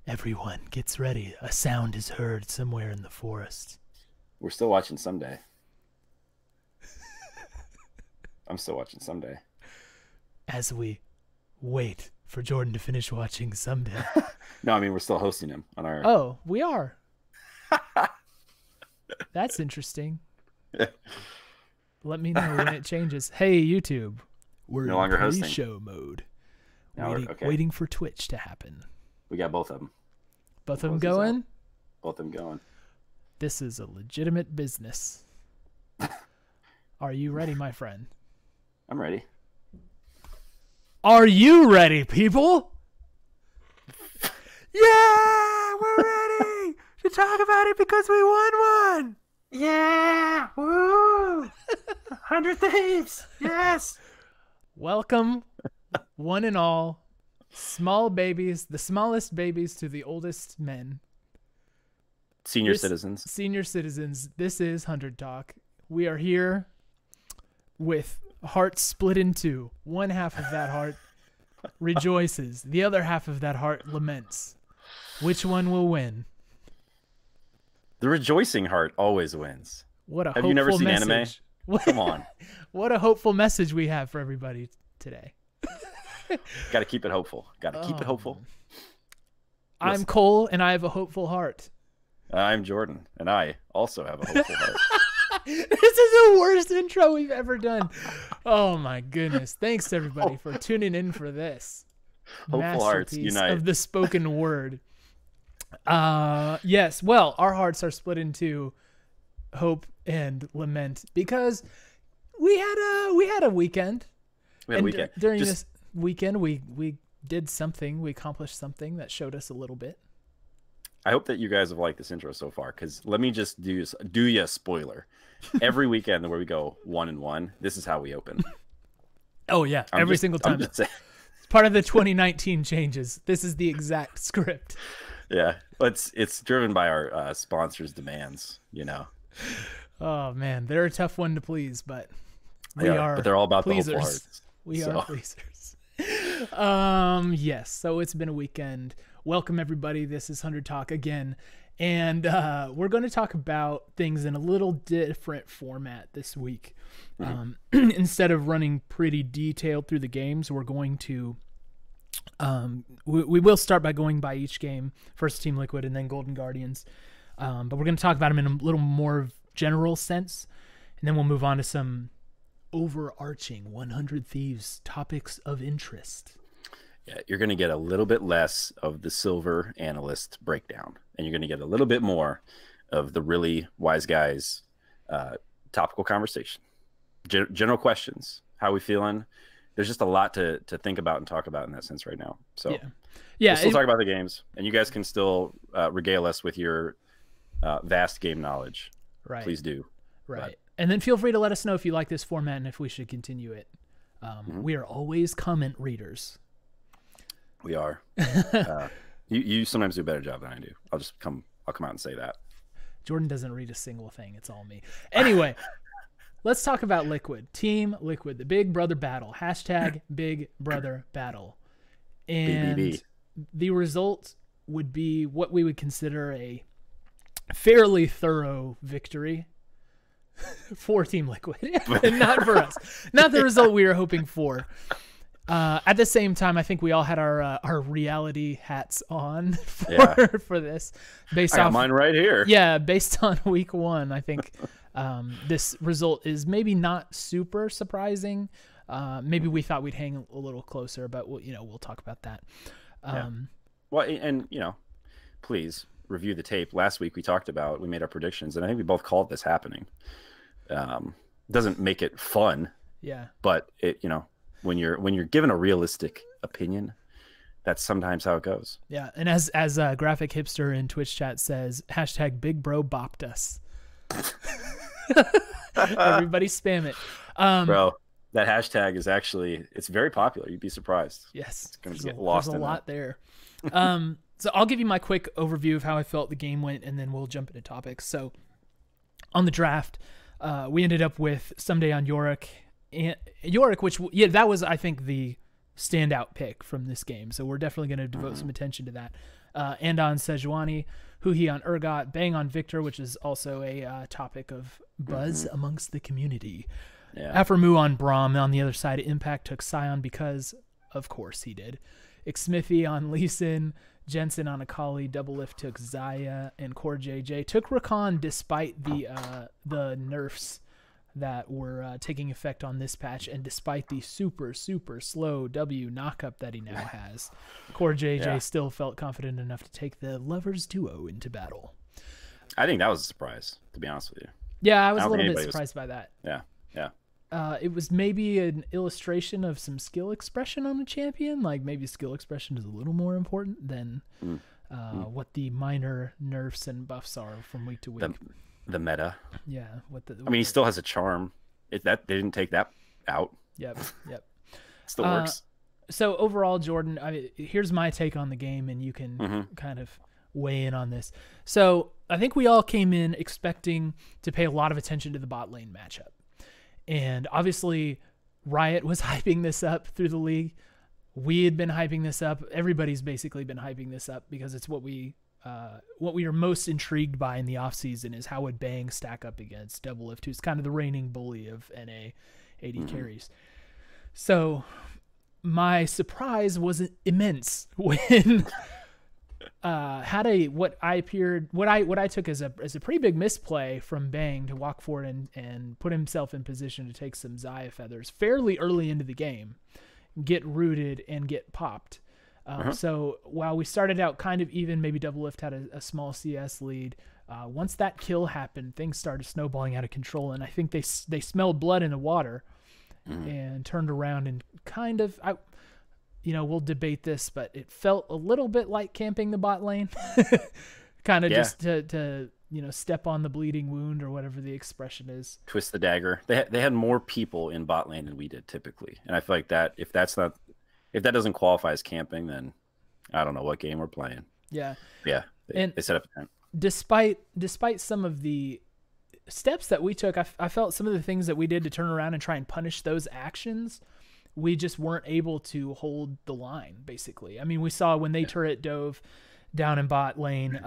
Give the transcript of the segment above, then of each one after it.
Everyone gets ready. A sound is heard somewhere in the forest. We're still watching Ssumday. I'm still watching Ssumday. As we wait for Jordan to finish watching Ssumday. No, I mean, we're still hosting him on our... Oh, we are. That's interesting. Let me know when it changes. Hey, YouTube. We're no longer in hosting. pre-show mode. Now Waiting for Twitch to happen. We got both of them. Both of them going? Both of them going. This is a legitimate business. Are you ready, my friend? I'm ready. Are you ready, people? Yeah, we're ready to talk about it because we won one. Yeah! Woo! 100 Thieves! Yes! Welcome, one and all, small babies, the smallest babies to the oldest men. Senior citizens. Senior citizens, this is 100 Talk. We are here with hearts split in two. One half of that heart rejoices. The other half of that heart laments. Which one will win? The rejoicing heart always wins. What a Have you never seen message. anime? Come on. What a hopeful message we have for everybody today. Got to keep it hopeful. Got to keep it hopeful. I'm Cole, and I have a hopeful heart. I'm Jordan, and I also have a hopeful heart. This is the worst intro we've ever done. Oh my goodness. Thanks everybody for tuning in for this. Hopeful hearts unite. Of the spoken word. Yes, well, our hearts are split into hope and lament because we had a weekend. We had a weekend. During this weekend we did something, we accomplished something that showed us a little bit. I hope that you guys have liked this intro so far, because let me just do you a spoiler. Every weekend where we go 1-1, this is how we open. Oh yeah, every single time. It's part of the 2019 changes. This is the exact script. Yeah, but it's driven by our sponsors' demands, you know. Oh man, they're a tough one to please, but but they're all about pleasers. The hopeful hearts. We are pleasers. Yes, so it's been a weekend. Welcome everybody. This is 100 Talk again, and we're going to talk about things in a little different format this week. Instead of running pretty detailed through the games, we're going to we will start by going by each game, first Team Liquid and then Golden Guardians, but we're going to talk about them in a little more general sense, and then we'll move on to some overarching 100 Thieves topics of interest. Yeah, you're going to get a little bit less of the silver analyst breakdown, and you're going to get a little bit more of the really wise guys topical conversation. General questions. How are we feeling? There's just a lot to think about and talk about in that sense right now. So yeah, we'll still talk about the games, and you guys can still regale us with your vast game knowledge. Right. Please do. Right. And then feel free to let us know if you like this format and if we should continue it. We are always comment readers. We are. You sometimes do a better job than I do. I'll come out and say that. Jordan doesn't read a single thing. It's all me. Anyway, let's talk about Liquid. Team Liquid, the Big Brother battle. Hashtag Big Brother battle. And BBB. The result would be what we would consider a fairly thorough victory for Team Liquid. Not for us. Not the result we were hoping for. At the same time, I think we all had our reality hats on for this. I got mine right here. Yeah, based on week one, I think this result is maybe not super surprising. Maybe we thought we'd hang a little closer, but we'll talk about that. Well, and please review the tape. Last week we made our predictions, and I think we both called this happening. Doesn't make it fun. Yeah. But it when you're given a realistic opinion, that's sometimes how it goes. Yeah, and as a graphic hipster in Twitch chat says, hashtag Big Bro bopped us. Everybody spam it. Bro, that hashtag is it's very popular. You'd be surprised. Yes. It's going to get lost in There's a lot there. So I'll give you my quick overview of how I felt the game went, and then we'll jump into topics. So on the draft, we ended up with Ssumday on Yorick, which that was, I think, the standout pick from this game. So we're definitely going to devote some attention to that. And on Sejuani, Huhi on Urgot, Bang on Victor, which is also a topic of buzz amongst the community. Yeah. Aphromoo on Braum. On the other side, Impact took Scion because, of course, he did. Xmithy on Lee Sin, Jensen on Akali, Double Lift took Zaya, and Core JJ took Rakan despite the nerfs that were taking effect on this patch, and despite the super, super slow W knockup that he now has. Core JJ still felt confident enough to take the Lovers duo into battle. I think that was a surprise, to be honest with you. Yeah, I was a little bit surprised by that. Yeah, yeah. It was maybe an illustration of some skill expression on a champion. Like maybe skill expression is a little more important than what the minor nerfs and buffs are from week to week. The meta. Yeah. I mean, he still has a charm. They didn't take that out. Yep. Still works. So overall, Jordan, here's my take on the game, and you can kind of weigh in on this. So I think we all came in expecting to pay a lot of attention to the bot lane matchup. And obviously, Riot was hyping this up through the league. We had been hyping this up. Everybody's basically been hyping this up because it's what we are most intrigued by in the offseason is how would Bang stack up against Double Lift, who's kind of the reigning bully of NA AD carries. So my surprise was immense when had what I took as a pretty big misplay from Bang to walk forward and put himself in position to take some Zaya feathers fairly early into the game, get rooted and get popped. So while we started out kind of even, maybe Double Lift had a small CS lead. Once that kill happened, things started snowballing out of control, and I think they smelled blood in the water and turned around and kind of, we'll debate this, but it felt a little bit like camping the bot lane, kind of just to step on the bleeding wound or whatever the expression is. Twist the dagger. They had more people in bot lane than we did typically, and I feel like that if that doesn't qualify as camping, then I don't know what game we're playing. Yeah. They set up a tent. Despite some of the steps that we took, I felt some of the things that we did to turn around and try and punish those actions, we just weren't able to hold the line, basically. I mean, we saw when they turret dove down in bot lane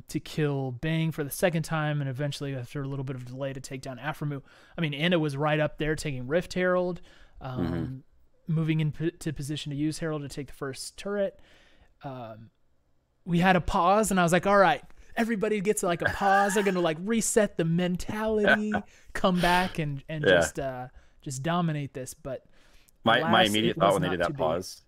to kill Bang for the second time, and eventually, after a little bit of delay, to take down Aphromoo. I mean, Anna was right up there taking Rift Herald, moving into position to use Herald to take the first turret. We had a pause, and I was like, all right, everybody gets like a pause. They're going to like reset the mentality, come back and just dominate this. But my immediate thought when they did that pause,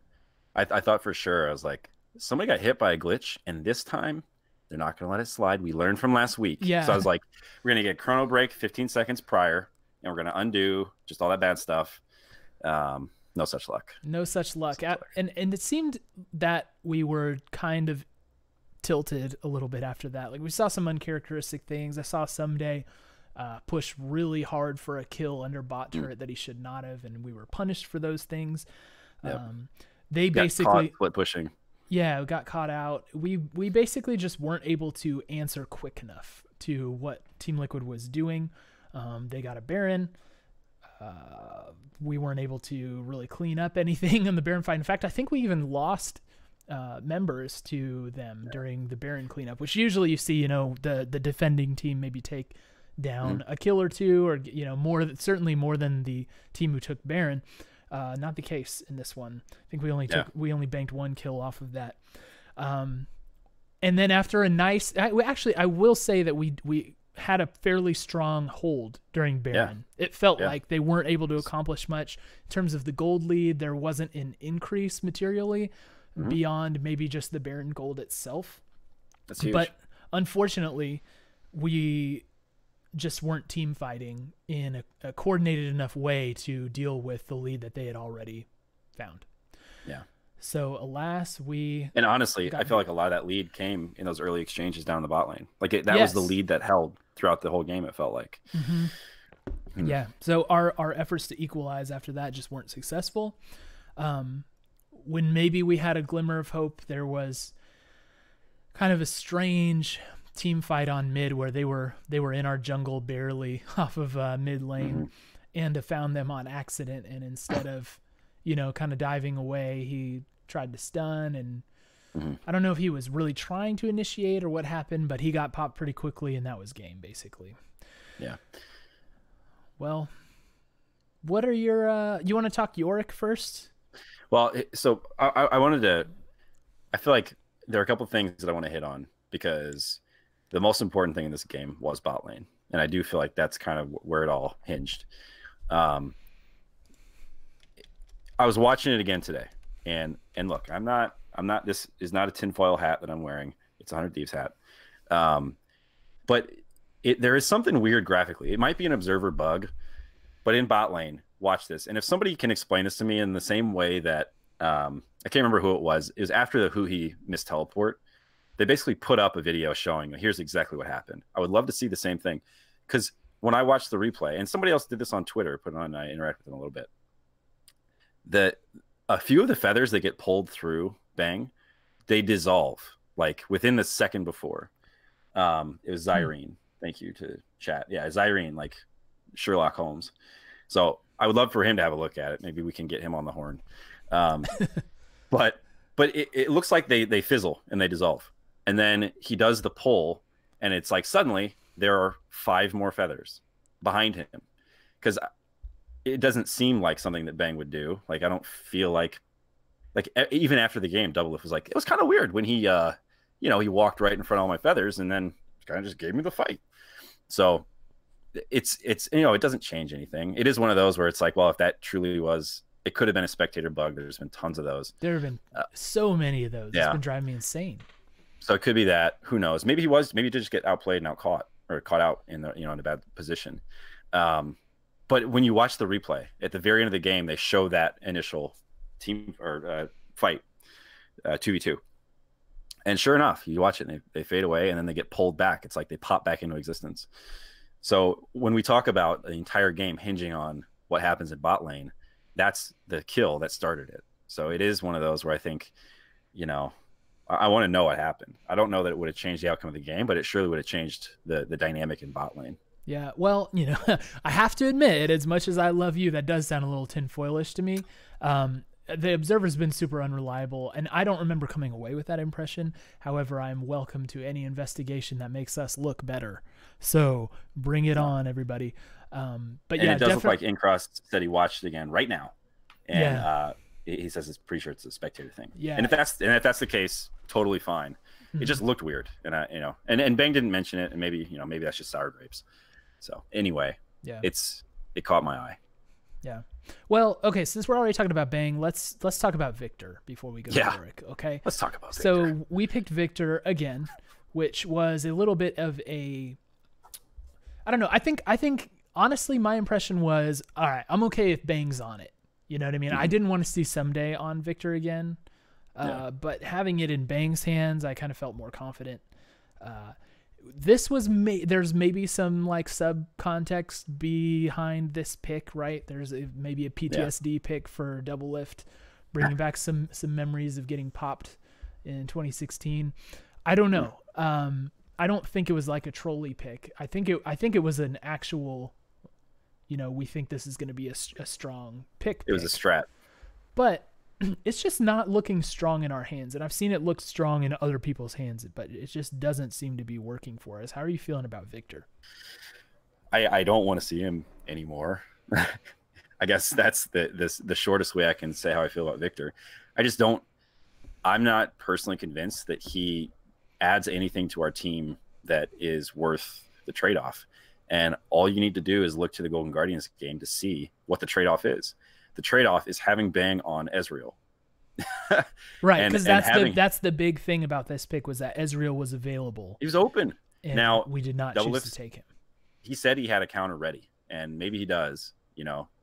I thought for sure, I was like, somebody got hit by a glitch, and this time they're not going to let it slide. We learned from last week. Yeah. So I was like, we're going to get chrono break 15 seconds prior, and we're going to undo just all that bad stuff. No such luck. No such luck. And it seemed that we were kind of tilted a little bit after that. Like we saw some uncharacteristic things. I saw Ssumday push really hard for a kill under bot turret that he should not have, and we were punished for those things. Yep. They basically split pushing. Yeah, we got caught out. We basically just weren't able to answer quick enough to what Team Liquid was doing. They got a Baron. We weren't able to really clean up anything in the Baron fight. In fact, I think we even lost members to them during the Baron cleanup, which usually you see, the defending team maybe take down a kill or two, or certainly more than the team who took Baron. Not the case in this one. I think we only banked one kill off of that. And then after I will say that we had a fairly strong hold during Baron. It felt like they weren't able to accomplish much in terms of the gold lead. There wasn't an increase materially beyond maybe just the Baron gold itself. That's huge. But unfortunately, we just weren't team fighting in a coordinated enough way to deal with the lead that they had already found. Yeah. So alas, and honestly, I feel like a lot of that lead came in those early exchanges down the bot lane. Like that was the lead that held throughout the whole game. It felt like. Yeah. So our efforts to equalize after that just weren't successful. When maybe we had a glimmer of hope, there was kind of a strange team fight on mid where they were in our jungle barely off of mid lane, and found them on accident, and instead of kind of diving away. He tried to stun, and Mm-hmm. I don't know if he was really trying to initiate or what happened, but he got popped pretty quickly, and that was game, basically. Yeah. Well, what are your you want to talk Yorick first? Well, so I wanted to. I feel like there are a couple of things that I want to hit on because the most important thing in this game was bot lane, and I do feel like that's kind of where it all hinged. I was watching it again today, and look, I'm not. This is not a tinfoil hat that I'm wearing. It's a 100 Thieves hat. But there is something weird graphically. It might be an observer bug, but in bot lane, watch this. And if somebody can explain this to me in the same way that I can't remember who it was after the Huhi missed teleport. They basically put up a video showing here's exactly what happened. I would love to see the same thing, because when I watched the replay, and somebody else did this on Twitter, put it on, I interacted with them a little bit. That a few of the feathers that get pulled through Bang, they dissolve like within the second before. It was Zyrene. Thank you to chat. Yeah, Zyrene, like Sherlock Holmes. So I would love for him to have a look at it. Maybe we can get him on the horn. But it looks like they fizzle and they dissolve. And then he does the pull, and it's like suddenly there are 5 more feathers behind him. Because it doesn't seem like something that Bang would do. Like, I don't feel like even after the game, Doublelift was like, it was kind of weird when he he walked right in front of all my feathers and then kind of just gave me the fight. So it's it doesn't change anything. It is one of those where it's like, well, if that truly was, it could have been a spectator bug. There's been tons of those. There have been so many of those. Yeah. It's been driving me insane. So it could be that. Who knows? Maybe he did just get outplayed and outcaught, or caught out in the in a bad position. But when you watch the replay at the very end of the game, they show that initial team or fight 2v2, and sure enough, you watch it and they fade away, and then they get pulled back. It's like they pop back into existence. So when we talk about the entire game hinging on what happens in bot lane, that's the kill that started it. So it is one of those where I think, I want to know what happened. I don't know that it would have changed the outcome of the game, but it surely would have changed the dynamic in bot lane. Yeah, well, I have to admit, as much as I love you, that does sound a little tinfoilish to me. The observer's been super unreliable, and I don't remember coming away with that impression. However, I'm welcome to any investigation that makes us look better. So bring it on, everybody. But yeah, it does look like Incross said he watched it again right now, and he says it's pretty sure it's a spectator thing. Yeah, and if that's the case, totally fine. Mm-hmm. It just looked weird, and and Bang didn't mention it, and maybe that's just sour grapes. So anyway, yeah, it caught my eye. Yeah. Well, okay, since we're already talking about Bang, let's talk about Victor before we go to Yorick, okay? Let's talk about Victor. So we picked Victor again, which was a little bit of I don't know. I think honestly my impression was, all right, I'm okay if Bang's on it. You know what I mean? Mm-hmm. I didn't want to see Ssumday on Victor again. But having it in Bang's hands, I kind of felt more confident. This was there's maybe some like subcontext behind this pick, right? There's maybe a PTSD pick for Doublelift, bringing back some memories of getting popped in 2016. I don't know. I don't think it was like a trolley pick. I think it was an actual, we think this is going to be a strong pick. It was a strat, but it's just not looking strong in our hands, and I've seen it look strong in other people's hands, but it just doesn't seem to be working for us. How are you feeling about Victor? I don't want to see him anymore. I guess that's the shortest way I can say how I feel about Victor. I'm not personally convinced that he adds anything to our team that is worth the trade-off. And all you need to do is look to the Golden Guardians game to see what the trade-off is. The trade-off is having Bang on Ezreal. Right, because that's the big thing about this pick was that Ezreal was available. He was open. And now we did not choose to take him. He said he had a counter ready, and maybe he does.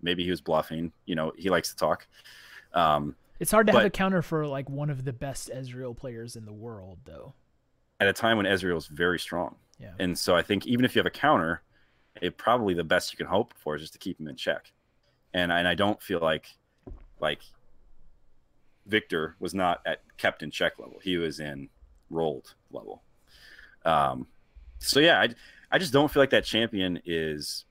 Maybe he was bluffing. He likes to talk. It's hard to have a counter for like one of the best Ezreal players in the world, though. At a time when Ezreal is very strong. Yeah. And so I think even if you have a counter, probably the best you can hope for is just to keep him in check. And I don't feel like Victor was not kept in check level. He was in rolled level. So yeah, I just don't feel like that champion is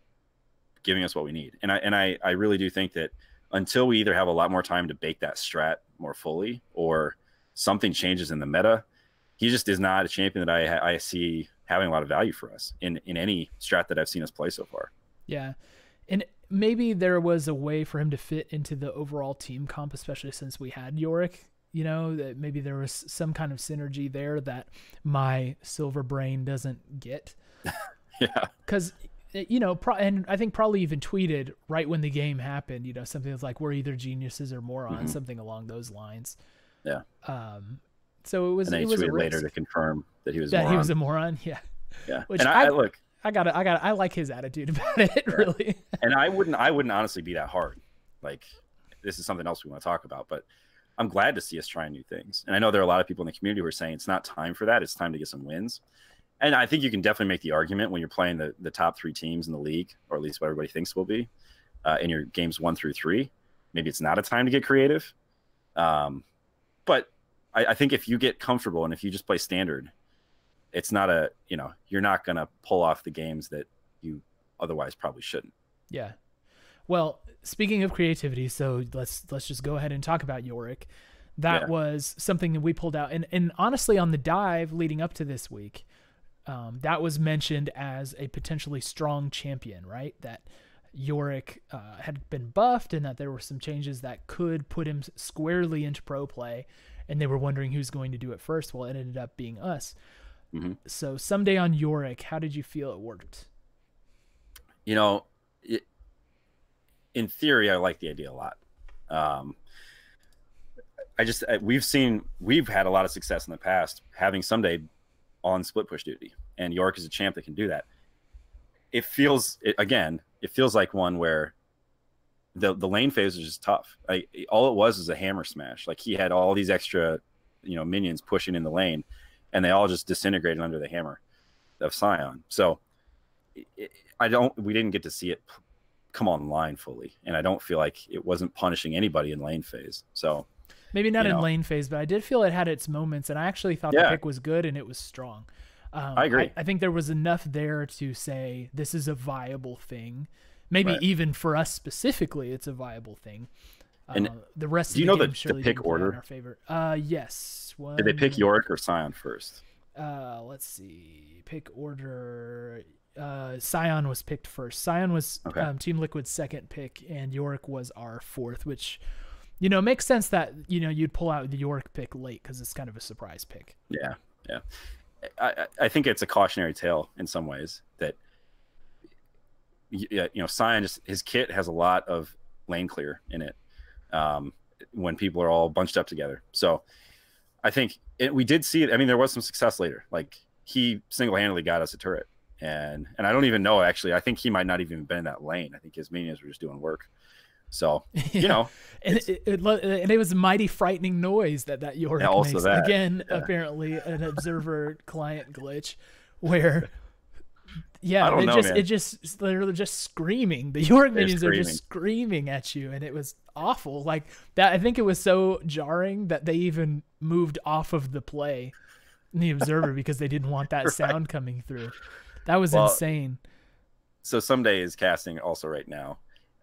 giving us what we need. And I really do think that until we either have a lot more time to bake that strat more fully or something changes in the meta, he just is not a champion that I see having a lot of value for us in any strat that I've seen us play so far. Yeah. And maybe there was a way for him to fit into the overall team comp, especially since we had Yorick, that maybe there was some kind of synergy there that my silver brain doesn't get. Yeah. Because, and I think probably even tweeted right when the game happened, something that's like, we're either geniuses or morons, something along those lines. Yeah. So it was, and then he tweeted later to confirm that he was he was a moron. Yeah. Yeah. Which and I like his attitude about it, really. And I wouldn't honestly be that hard. Like, this is something else we want to talk about, but I'm glad to see us trying new things. And I know there are a lot of people in the community who are saying it's not time for that. It's time to get some wins. And I think you can definitely make the argument when you're playing the top 3 teams in the league, or at least what everybody thinks will be, in your games 1 through 3. Maybe it's not a time to get creative. But I think if you get comfortable and if you just play standard, it's not you're not going to pull off the games that you otherwise probably shouldn't. Yeah. Well, speaking of creativity, so let's just go ahead and talk about Yorick. That was something that we pulled out. And honestly, on the dive leading up to this week, that was mentioned as a potentially strong champion, right? That Yorick had been buffed and that there were some changes that could put him squarely into pro play. And they were wondering who's going to do it first. Well, it ended up being us. Mm-hmm. So Ssumday on Yorick, how did you feel it worked? In theory, I like the idea a lot. We've had a lot of success in the past having Ssumday on split push duty, and Yorick is a champ that can do that. It feels like one where the lane phase is just tough. All it was a hammer smash. Like, he had all these extra, minions pushing in the lane, and they all just disintegrated under the hammer of Sion. So we didn't get to see it come online fully, and I don't feel like it wasn't punishing anybody in lane phase. So maybe not in lane phase, but I did feel it had its moments, and I actually thought the pick was good and it was strong. I agree. I think there was enough there to say this is a viable thing. Maybe even for us specifically, it's a viable thing. And the rest do you of know the pick order in our favor? Yes. Did they pick Yorick or Sion first? Let's see. Pick order. Sion was picked first. Sion was Team Liquid's second pick, and Yorick was our fourth, which, makes sense that, you'd pull out the Yorick pick late because it's kind of a surprise pick. Yeah. Yeah. I think it's a cautionary tale in some ways that, Sion, his kit has a lot of lane clear in it when people are all bunched up together. So I think we did see it. I mean, there was some success later. Like, he single-handedly got us a turret. And I don't even know, actually. I think he might not even been in that lane. I think his minions were just doing work. So, and it was a mighty frightening noise that Yorick makes. Again, apparently an observer client glitch where, they're just screaming. The Yorick minions are just screaming at you, and it was awful. Like that, I think it was so jarring that they even moved off of the play in the observer because they didn't want that sound coming through. That was insane. So Ssumday is casting also right now.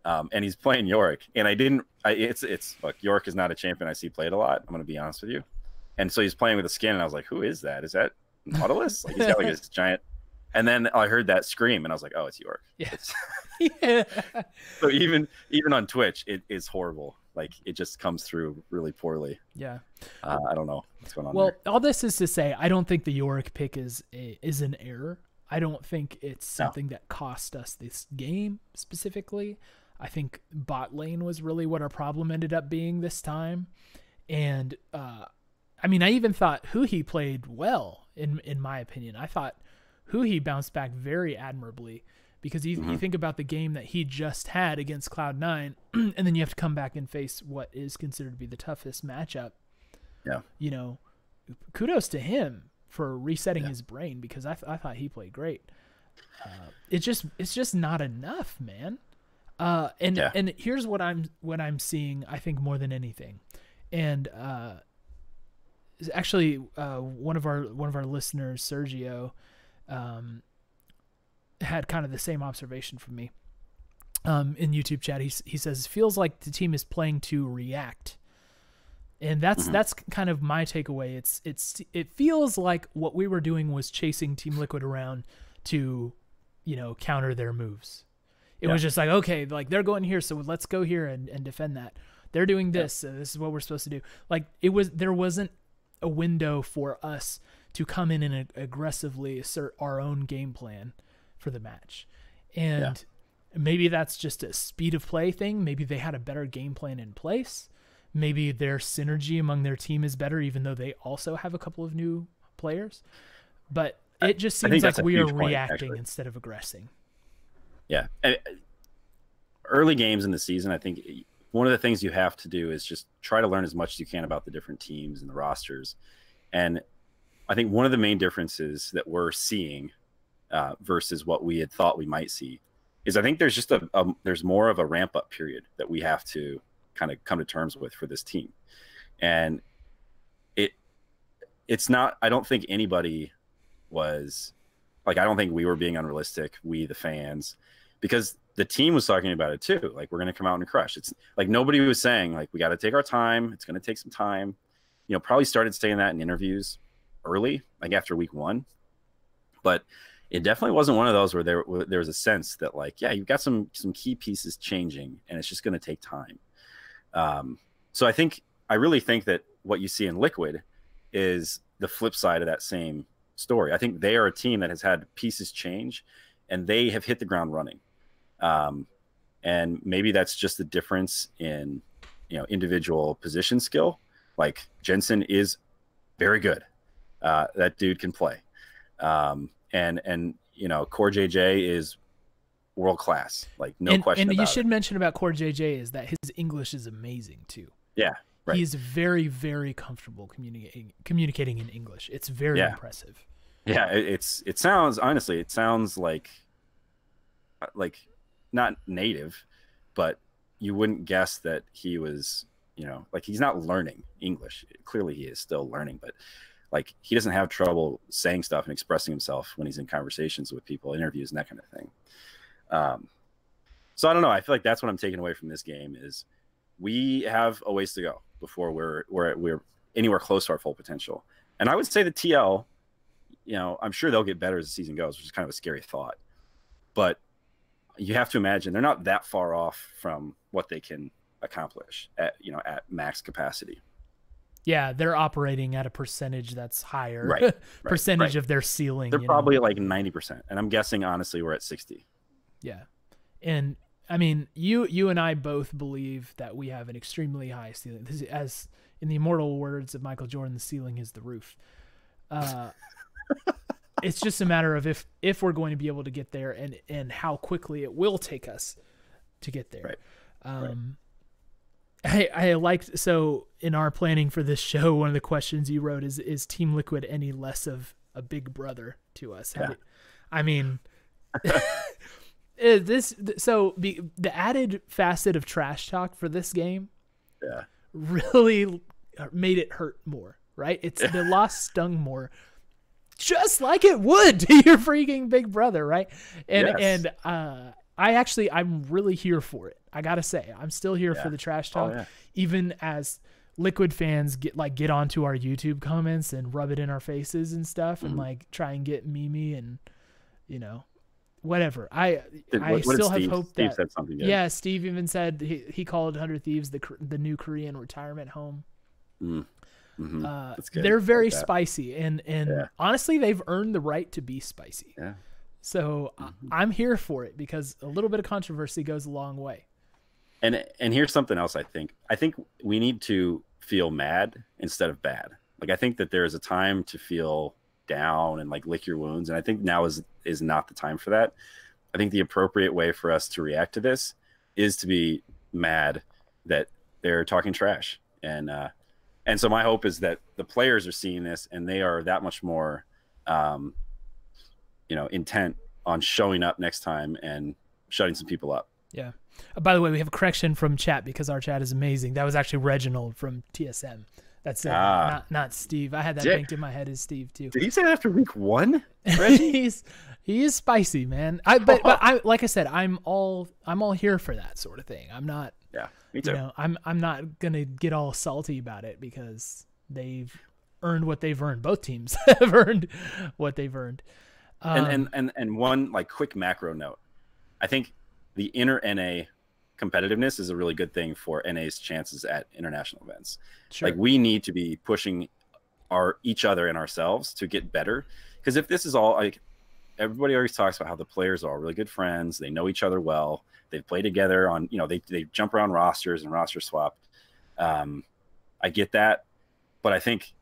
And he's playing Yorick, and look, Yorick is not a champion I see played a lot. I'm going to be honest with you. And so he's playing with a skin, and I was like, who is that? Is that Nautilus? Like, he's got like this giant. And then I heard that scream, and I was like, oh, it's Yorick. Yeah. So even on Twitch, it is horrible. Like, it just comes through really poorly. Yeah. I don't know what's going on. Well, all this is to say, I don't think the Yorick pick is an error. I don't think it's something that cost us this game specifically. I think bot lane was really what our problem ended up being this time. And, I even thought Huhi played well, in my opinion. I thought Huhi bounced back very admirably because you think about the game that he just had against Cloud9, and then you have to come back and face what is considered to be the toughest matchup. Yeah. Kudos to him for resetting his brain, because I thought he played great. It's just not enough, man. And here's what I'm seeing, I think, more than anything. And actually one of our listeners, Sergio, had kind of the same observation from me. in YouTube chat, he says, feels like the team is playing to react. And that's kind of my takeaway. It feels like what we were doing was chasing Team Liquid around to, counter their moves. It was just like, okay, like they're going here, so let's go here and defend that. They're doing this, so this is what we're supposed to do. Like there wasn't a window for us to come in and aggressively assert our own game plan for the match. And maybe that's just a speed of play thing. Maybe they had a better game plan in place. Maybe their synergy among their team is better, even though they also have a couple of new players. But it just seems like we are reacting instead of aggressing. Yeah. Early games in the season, I think one of the things you have to do is just try to learn as much as you can about the different teams and the rosters. And I think one of the main differences that we're seeing versus what we had thought we might see is I think there's just there's more of a ramp up period that we have to kind of come to terms with for this team. And it's not, I don't think anybody was like, I don't think we were being unrealistic, we the fans, because the team was talking about it too. Like, we're going to come out and crush. It's like nobody was saying like, we got to take our time. It's going to take some time. Probably started saying that in interviews early, like after week 1. But it definitely wasn't one of those where there was a sense that like, yeah, you've got some key pieces changing and it's just going to take time. So I really think that what you see in Liquid is the flip side of that same story. I think they are a team that has had pieces change and they have hit the ground running. And maybe that's just the difference in, individual position skill. Like Jensen is very good. That dude can play. And Core JJ is world class. Like no question. And you should mention about Core JJ is that his English is amazing too. Yeah. Right. He's very, very comfortable communicating in English. It's very impressive. Yeah. It sounds like not native, but you wouldn't guess that he was, like he's not learning English. Clearly he is still learning, but like he doesn't have trouble saying stuff and expressing himself when he's in conversations with people, interviews, and that kind of thing. So I don't know. I feel like that's what I'm taking away from this game is we have a ways to go before we're anywhere close to our full potential. And I would say the TL, I'm sure they'll get better as the season goes, which is kind of a scary thought. But you have to imagine they're not that far off from what they can accomplish at max capacity. Yeah, they're operating at a percentage that's higher. Percentage of their ceiling. They're probably like 90%, and I'm guessing honestly we're at 60. Yeah, and I mean you and I both believe that we have an extremely high ceiling. This is, as in the immortal words of Michael Jordan, the ceiling is the roof. It's just a matter of if we're going to be able to get there and how quickly it will take us to get there. I liked, so in our planning for this show, one of the questions you wrote is Team Liquid any less of a big brother to us? Yeah. I mean, the added facet of trash talk for this game really made it hurt more, right? The loss stung more, just like it would to your freaking big brother, right? And I'm really here for it. I gotta say, I'm still here for the trash talk, even as Liquid fans get onto our YouTube comments and rub it in our faces and stuff, and like try and get Mimi and whatever. I still have hope that said something good. Steve even said he called 100 Thieves the new Korean retirement home. That's good. They're very spicy, and honestly, they've earned the right to be spicy. Yeah. So I'm here for it because a little bit of controversy goes a long way. And here's something else. I think we need to feel mad instead of bad. Like I think that there is a time to feel down and like lick your wounds, and I think now is not the time for that. I think the appropriate way for us to react to this is to be mad that they're talking trash, and so my hope is that the players are seeing this and they are that much more intent on showing up next time and shutting some people up. Yeah. By the way, we have a correction from chat because our chat is amazing. That was actually Reginald from TSM. That's it. Not Steve. I had that banked in my head as Steve too. Did he say that after week 1? Reggie? he is spicy, man. But I like I said, I'm all here for that sort of thing. I'm not. Yeah, me too. You know, I'm not gonna get all salty about it because they've earned what they've earned. Both teams have earned what they've earned. And one like quick macro note, I think the inner NA competitiveness is a really good thing for NA's chances at international events. Sure. Like we need to be pushing each other and ourselves to get better. Because if this is all like everybody always talks about how the players are all really good friends, they know each other well, they've played together on, you know, they jump around rosters and roster swap. I get that, but I think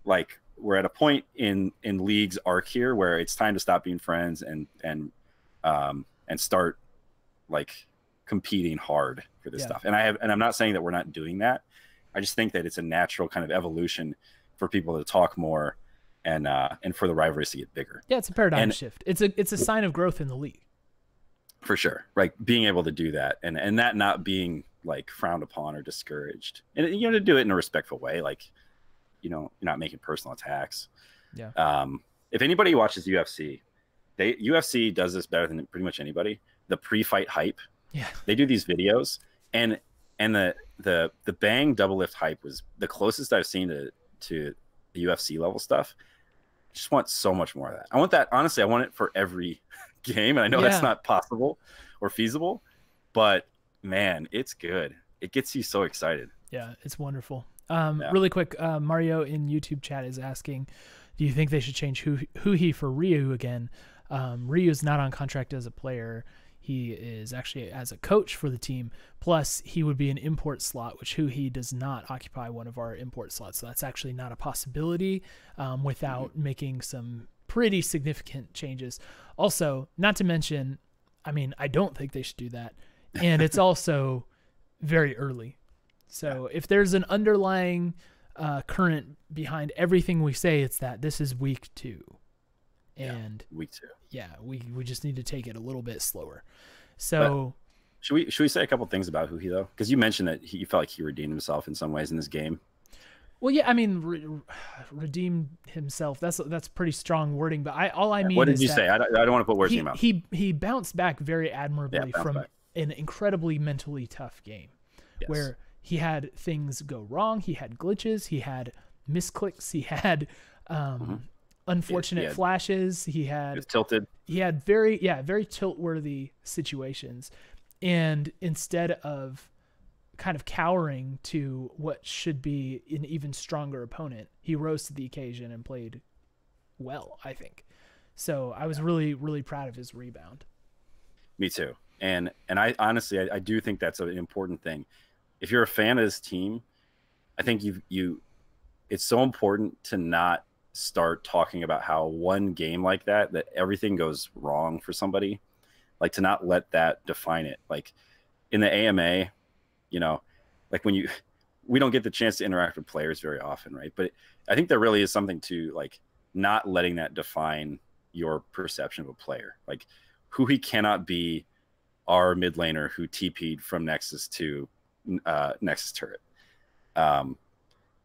like we're at a point in league's arc here where it's time to stop being friends and start like competing hard for this stuff. And I'm not saying that we're not doing that. I just think that it's a natural kind of evolution for people to talk more and for the rivalries to get bigger. Yeah, it's a paradigm shift. It's a sign of growth in the league. For sure. Like being able to do that and that not being like frowned upon or discouraged. And you know, to do it in a respectful way, like, you know, you're not making personal attacks. Yeah. If anybody watches UFC, UFC does this better than pretty much anybody. The pre-fight hype. Yeah. They do these videos and the Bang double lift hype was the closest I've seen to the UFC level stuff. I just want so much more of that. I want that, honestly, I want it for every game. And I know that's not possible or feasible, but man, it's good. It gets you so excited. Yeah, it's wonderful. Really quick, Mario in YouTube chat is asking, do you think they should change Huhi for Ryu again? Ryu is not on contract as a player. He is actually as a coach for the team. Plus, he would be an import slot, which Huhi does not occupy one of our import slots. So that's actually not a possibility without making some pretty significant changes. Also, not to mention, I mean, I don't think they should do that. And it's also very early. So if there's an underlying current behind everything we say, it's that this is week 2. And week 2. Yeah, we just need to take it a little bit slower. So should we say a couple things about Huhi though? Because you mentioned that you felt like he redeemed himself in some ways in this game. Well, yeah, I mean, redeemed himself. That's pretty strong wording. But I mean, what did you say? I don't want to put words in your mouth. He bounced back very admirably from an incredibly mentally tough game, where he had things go wrong. He had glitches. He had misclicks. He had unfortunate flashes. He was tilted. He had very tilt-worthy situations, and instead of kind of cowering to what should be an even stronger opponent, he rose to the occasion and played well, I think. So I was really, really proud of his rebound. Me too. And I honestly, I do think that's an important thing. If you're a fan of this team, I think it's so important to not start talking about how one game like that everything goes wrong for somebody, like to not let that define it. Like in the AMA, you know, like we don't get the chance to interact with players very often, right? But I think there really is something to like not letting that define your perception of a player. Like Huhi cannot be our mid laner who TP'd from Nexus to Nexus turret.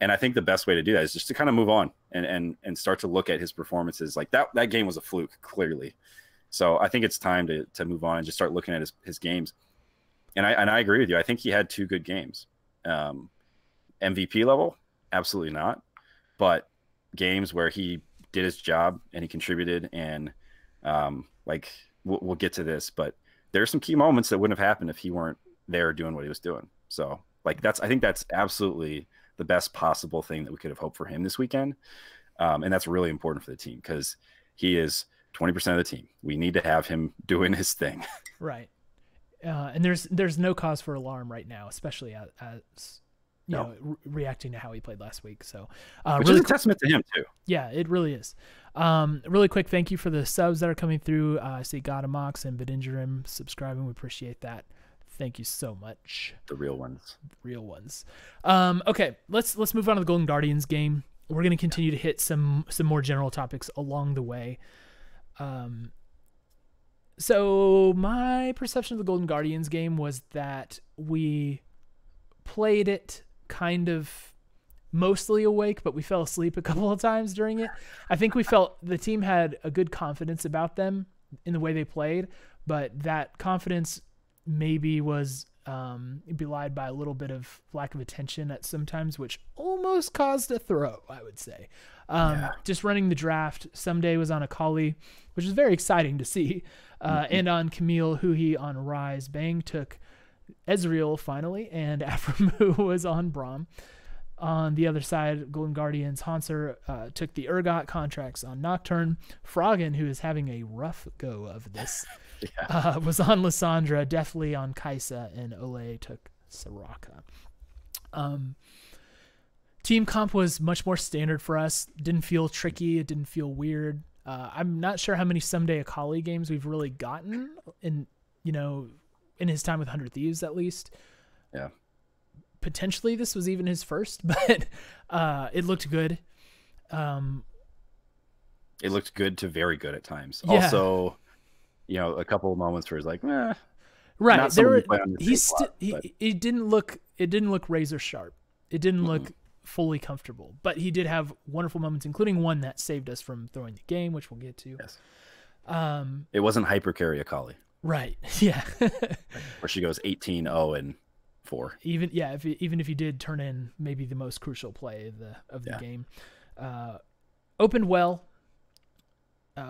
And I think the best way to do that is just to kind of move on and start to look at his performances. Like that game was a fluke, clearly. So I think it's time to move on and just start looking at his games. And I agree with you. I think he had 2 good games. MVP level, absolutely not. But games where he did his job and he contributed, and like we'll get to this, but there's some key moments that wouldn't have happened if he weren't there doing what he was doing. So like I think that's absolutely the best possible thing that we could have hoped for him this weekend. And that's really important for the team because he is 20% of the team. We need to have him doing his thing. Right. And there's no cause for alarm right now, especially as you know, reacting to how he played last week. So which really is a testament to him too. Yeah, it really is. Really quick, thank you for the subs that are coming through. I see Godamox and Bidingerim subscribing. We appreciate that. Thank you so much. The real ones. Okay, let's move on to the Golden Guardians game. We're going to continue to hit some more general topics along the way. So my perception of the Golden Guardians game was that we played it kind of mostly awake, but we fell asleep a couple of times during it. I think we felt the team had a good confidence about them in the way they played, but that confidence maybe was belied by a little bit of lack of attention at sometimes, which almost caused a throw, I would say. Just running the draft, Ssumday was on Akali, which is very exciting to see, and on Camille, Huhi on Rise. Bang took Ezreal finally, and Aphromoo was on Braum. On the other side, Golden Guardians, Hanser took the Urgot contracts on Nocturne. Froggen, who is having a rough go of this, was on Lissandra, definitely on Kaisa, and Ole took Soraka. Team comp was much more standard for us. Didn't feel tricky. It didn't feel weird. I'm not sure how many Ssumday Akali games we've really gotten in his time with 100 Thieves, at least. Yeah. Potentially this was even his first, but it looked good. It looked good to very good at times. Yeah. Also, a couple of moments where he's like, right. It didn't look razor sharp. It didn't look fully comfortable, but he did have wonderful moments, including one that saved us from throwing the game, which we'll get to. Yes. It wasn't hyper carry Akali. Right. Yeah. Where she goes 18-0-4. Even if you did turn in maybe the most crucial play of the game. Opened well.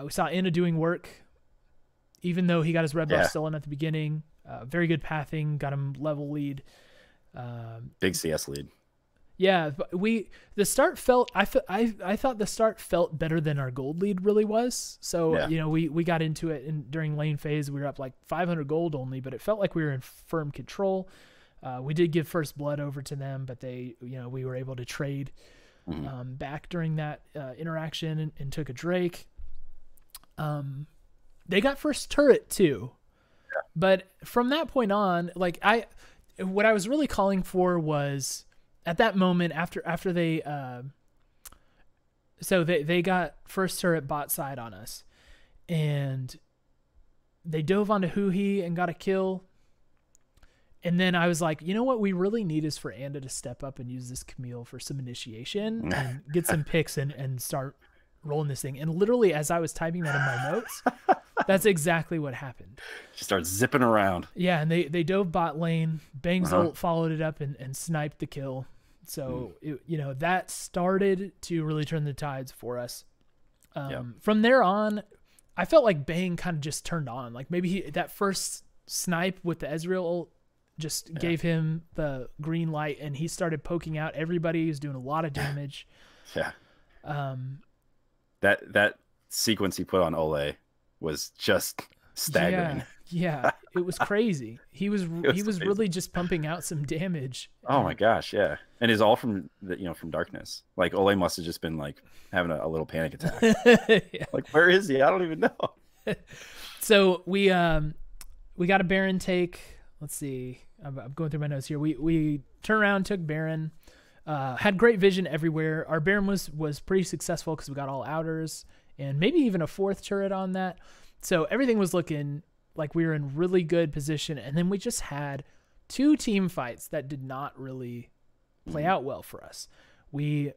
We saw Anna doing work, even though he got his red buff stolen at the beginning. Very good pathing, got him level lead. Big CS lead. Yeah, but the start felt. I thought the start felt better than our gold lead really was. So we got into it, and during lane phase we were up like 500 gold only, but it felt like we were in firm control. We did give first blood over to them, but we were able to trade back during that interaction and took a Drake. They got first turret too, but from that point on, what I was really calling for was at that moment after they they got first turret bot side on us, and they dove onto Huhi and got a kill. And then I was like, you know what we really need is for Anda to step up and use this Camille for some initiation and get some picks and start rolling this thing. And literally, as I was typing that in my notes, that's exactly what happened. She starts zipping around. Yeah, and they dove bot lane. Bang's ult followed it up and sniped the kill. So, that started to really turn the tides for us. From there on, I felt like Bang kind of just turned on. Like maybe that first snipe with the Ezreal ult just gave him the green light, and he started poking out everybody. He was doing a lot of damage. Yeah. That sequence he put on Ole was just staggering. Yeah, it was crazy. He was really just pumping out some damage. Oh my gosh, yeah. And it's all from from darkness. Like Ole must have just been like having a little panic attack. Like, where is he? I don't even know. So we got a Baron take. Let's see. I'm going through my notes here. We turned around, took Baron, had great vision everywhere. Our Baron was pretty successful because we got all outers and maybe even a fourth turret on that. So everything was looking like we were in really good position. And then we just had two team fights that did not really play out well for us. The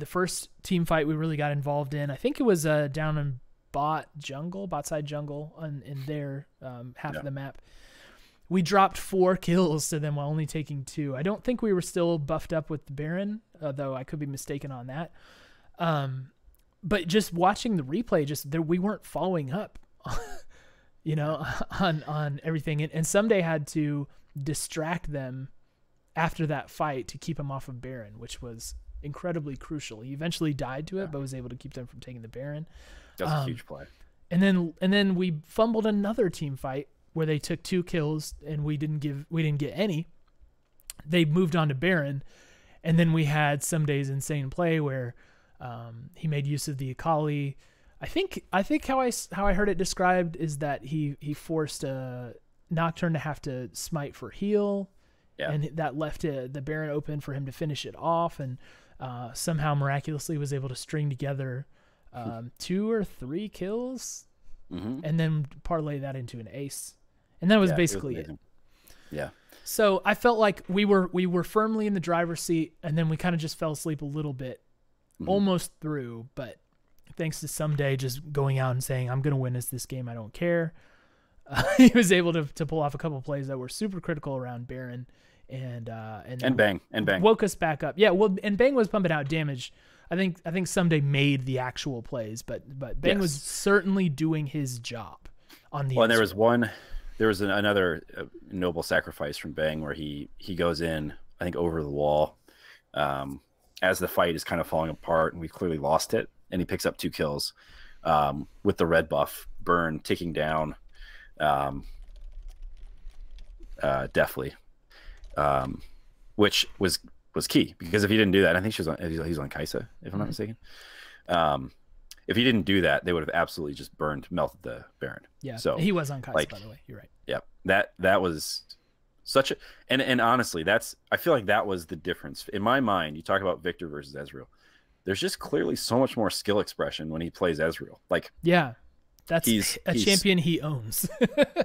first team fight we really got involved in, I think it was down in bot side jungle in their half of the map. We dropped 4 kills to them while only taking 2. I don't think we were still buffed up with the Baron, though I could be mistaken on that. But just watching the replay, we weren't following up, on everything. And Ssumday had to distract them after that fight to keep him off of Baron, which was incredibly crucial. He eventually died to it, but was able to keep them from taking the Baron. That's a huge play. And then we fumbled another team fight where they took 2 kills and we didn't get any. They moved on to Baron, and then we had Ssumday's insane play where he made use of the Akali. I think how I heard it described is that he forced a Nocturne to have to smite for heal, and that left the Baron open for him to finish it off, and somehow miraculously was able to string together 2 or 3 kills, and then parlay that into an ace. And that was basically it. Yeah. So I felt like we were firmly in the driver's seat, and then we kind of just fell asleep a little bit, almost through. But thanks to Ssumday just going out and saying, "I'm going to win this game. I don't care." He was able to pull off a couple of plays that were super critical around Baron, and Bang woke us back up. Yeah, well, and Bang was pumping out damage. I think Ssumday made the actual plays, but Bang was certainly doing his job on the. Well, and there was another noble sacrifice from Bang where he goes in, I think, over the wall, as the fight is kind of falling apart and we've clearly lost it, and he picks up 2 kills, with the red buff burn ticking down, deftly, which was key, because if he didn't do that, I think he's on Kai'Sa, if I'm not mistaken. If he didn't do that, they would have absolutely just melted the Baron. Yeah. So he was on Kai'Sa, by the way. You're right. Yeah. That was such a, and honestly, I feel like that was the difference. In my mind, you talk about Victor versus Ezreal. There's just clearly so much more skill expression when he plays Ezreal. Like, yeah, he's a champion he owns.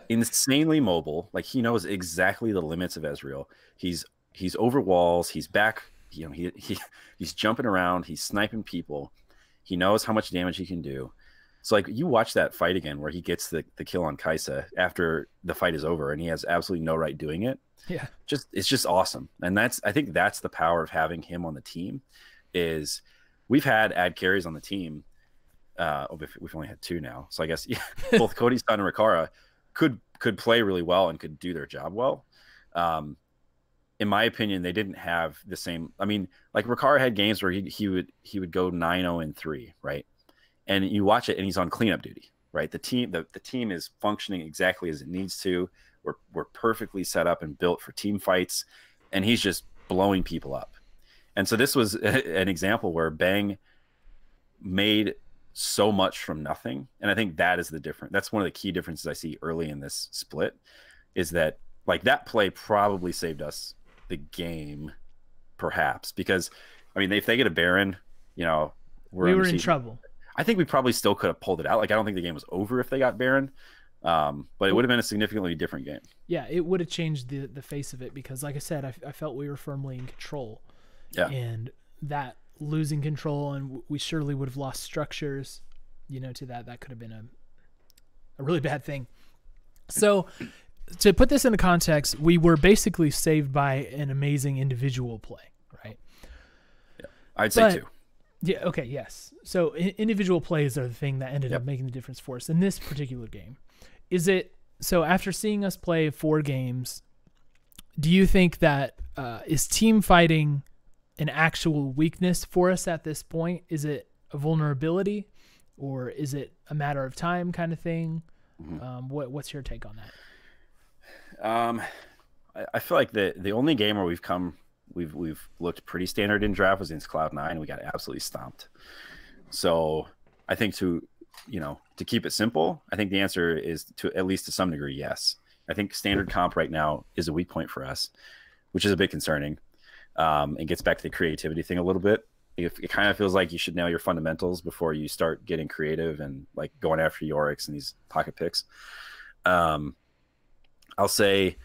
Insanely mobile. Like, he knows exactly the limits of Ezreal. He's over walls. He's back. You know, he's jumping around. He's sniping people. He knows how much damage he can do. So, like, you watch that fight again where he gets the kill on Kai'Sa after the fight is over, and he has absolutely no right doing it. Yeah, it's just awesome. And I think that's the power of having him on the team. Is we've had ad carries on the team. We've only had 2 now, so I guess both Cody's son and Rikara could play really well and could do their job well. In my opinion, they didn't have the same. I mean, like, Rikara had games where he would go 9-0-3, right? And you watch it, and he's on cleanup duty, right? The team is functioning exactly as it needs to. We're perfectly set up and built for team fights, and he's just blowing people up. And so this was an example where Bang made so much from nothing, and I think that is the difference. That's one of the key differences I see early in this split, is that, like, that play probably saved us the game, perhaps, because, I mean, if they get a Baron, you know, we were in trouble. I think we probably still could have pulled it out. Like, I don't think the game was over if they got Baron, but it would have been a significantly different game. Yeah, it would have changed the face of it, because, like I said, I felt we were firmly in control. Yeah, and that losing control, and we surely would have lost structures, you know, to that could have been a really bad thing. So, to put this into context, we were basically saved by an amazing individual play, right? Yeah, I'd say 2. Yeah. Okay. Yes. So individual plays are the thing that ended up making the difference for us in this particular game. Is it so? After seeing us play 4 games, do you think that is team fighting an actual weakness for us at this point? Is it a vulnerability, or is it a matter of time kind of thing? What's your take on that? I feel like the only game where we've looked pretty standard in draft was against Cloud9. We got absolutely stomped. So I think to keep it simple, I think the answer is, to at least to some degree, yes. I think standard comp right now is a weak point for us, which is a bit concerning. It gets back to the creativity thing a little bit. It kind of feels like you should know your fundamentals before you start getting creative and, like, going after Yoriks and these pocket picks. I'll say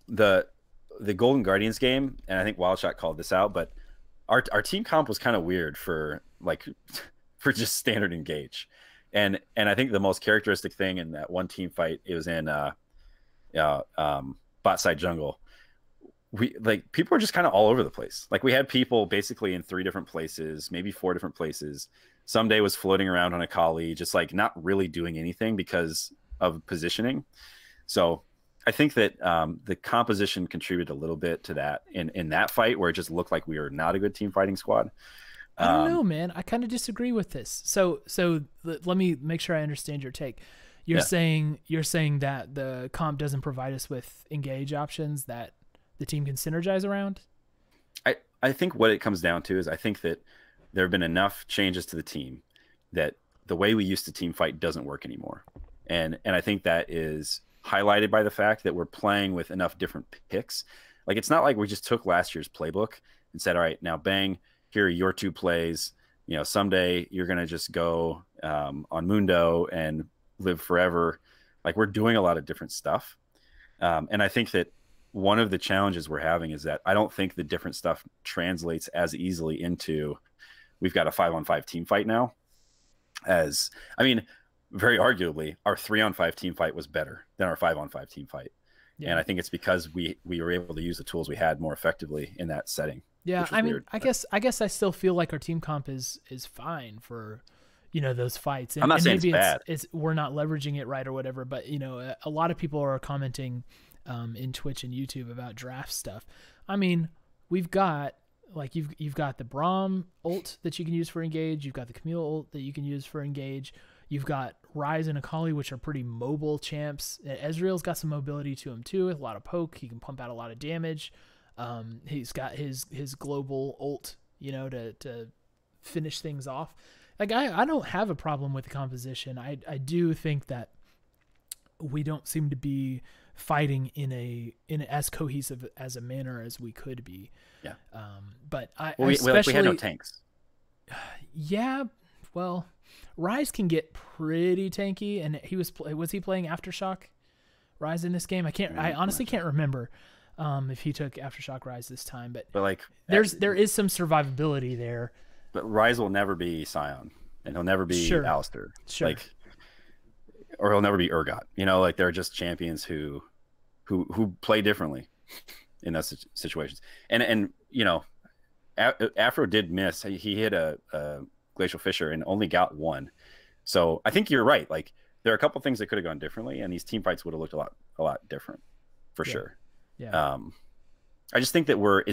the Golden Guardians game, and I think Wildshot called this out, but our team comp was kind of weird for just standard engage. And I think the most characteristic thing in that one team fight, it was in bot side jungle. People were just kind of all over the place. Like, we had people basically in 3 different places, maybe 4 different places. Ssumday was floating around on a Kali, just, like, not really doing anything because of positioning. So I think that the composition contributed a little bit to that in that fight, where it just looked like we were not a good team fighting squad. I don't know, man. I kind of disagree with this. So let me make sure I understand your take. You're saying that the comp doesn't provide us with engage options that the team can synergize around? I think what it comes down to is, I think that there have been enough changes to the team that the way we used to team fight doesn't work anymore. And I think that is highlighted by the fact that we're playing with enough different picks. Like, it's not like we just took last year's playbook and said, all right, now Bang, here are your 2 plays. You know, someday you're going to just go on Mundo and live forever. Like, we're doing a lot of different stuff. And I think that one of the challenges we're having is that I don't think the different stuff translates as easily into we've got a 5-on-5 team fight now. As I mean, very arguably, our 3-on-5 team fight was better than our 5-on-5 team fight. Yeah. And I think it's because we were able to use the tools we had more effectively in that setting. Yeah, I mean, I guess I still feel like our team comp is fine for, those fights. And, I'm not saying maybe it's bad. It's we're not leveraging it right or whatever. But a lot of people are commenting in Twitch and YouTube about draft stuff. I mean, we've got you've got the Braum ult that you can use for engage. You've got the Camille ult that you can use for engage. You've got Ryze and Akali, which are pretty mobile champs. Ezreal's got some mobility to him too, with a lot of poke. He can pump out a lot of damage. He's got his global ult, to finish things off. Like I don't have a problem with the composition. I do think that we don't seem to be fighting in as cohesive as a manner as we could be. Yeah. But we had no tanks. Yeah. Well, Ryze can get pretty tanky, and was he playing Aftershock Ryze in this game? I honestly can't remember if he took Aftershock Ryze this time, but like there is some survivability there. But Ryze will never be Sion, and he'll never be Alistar. Sure. Or he'll never be Urgot. They're just champions who play differently in those situations. And Afro did miss. He hit a Glacial Fissure and only got one. So I think you're right. Like, there are a couple things that could have gone differently, and these team fights would have looked a lot different for sure. Yeah. I just think that we're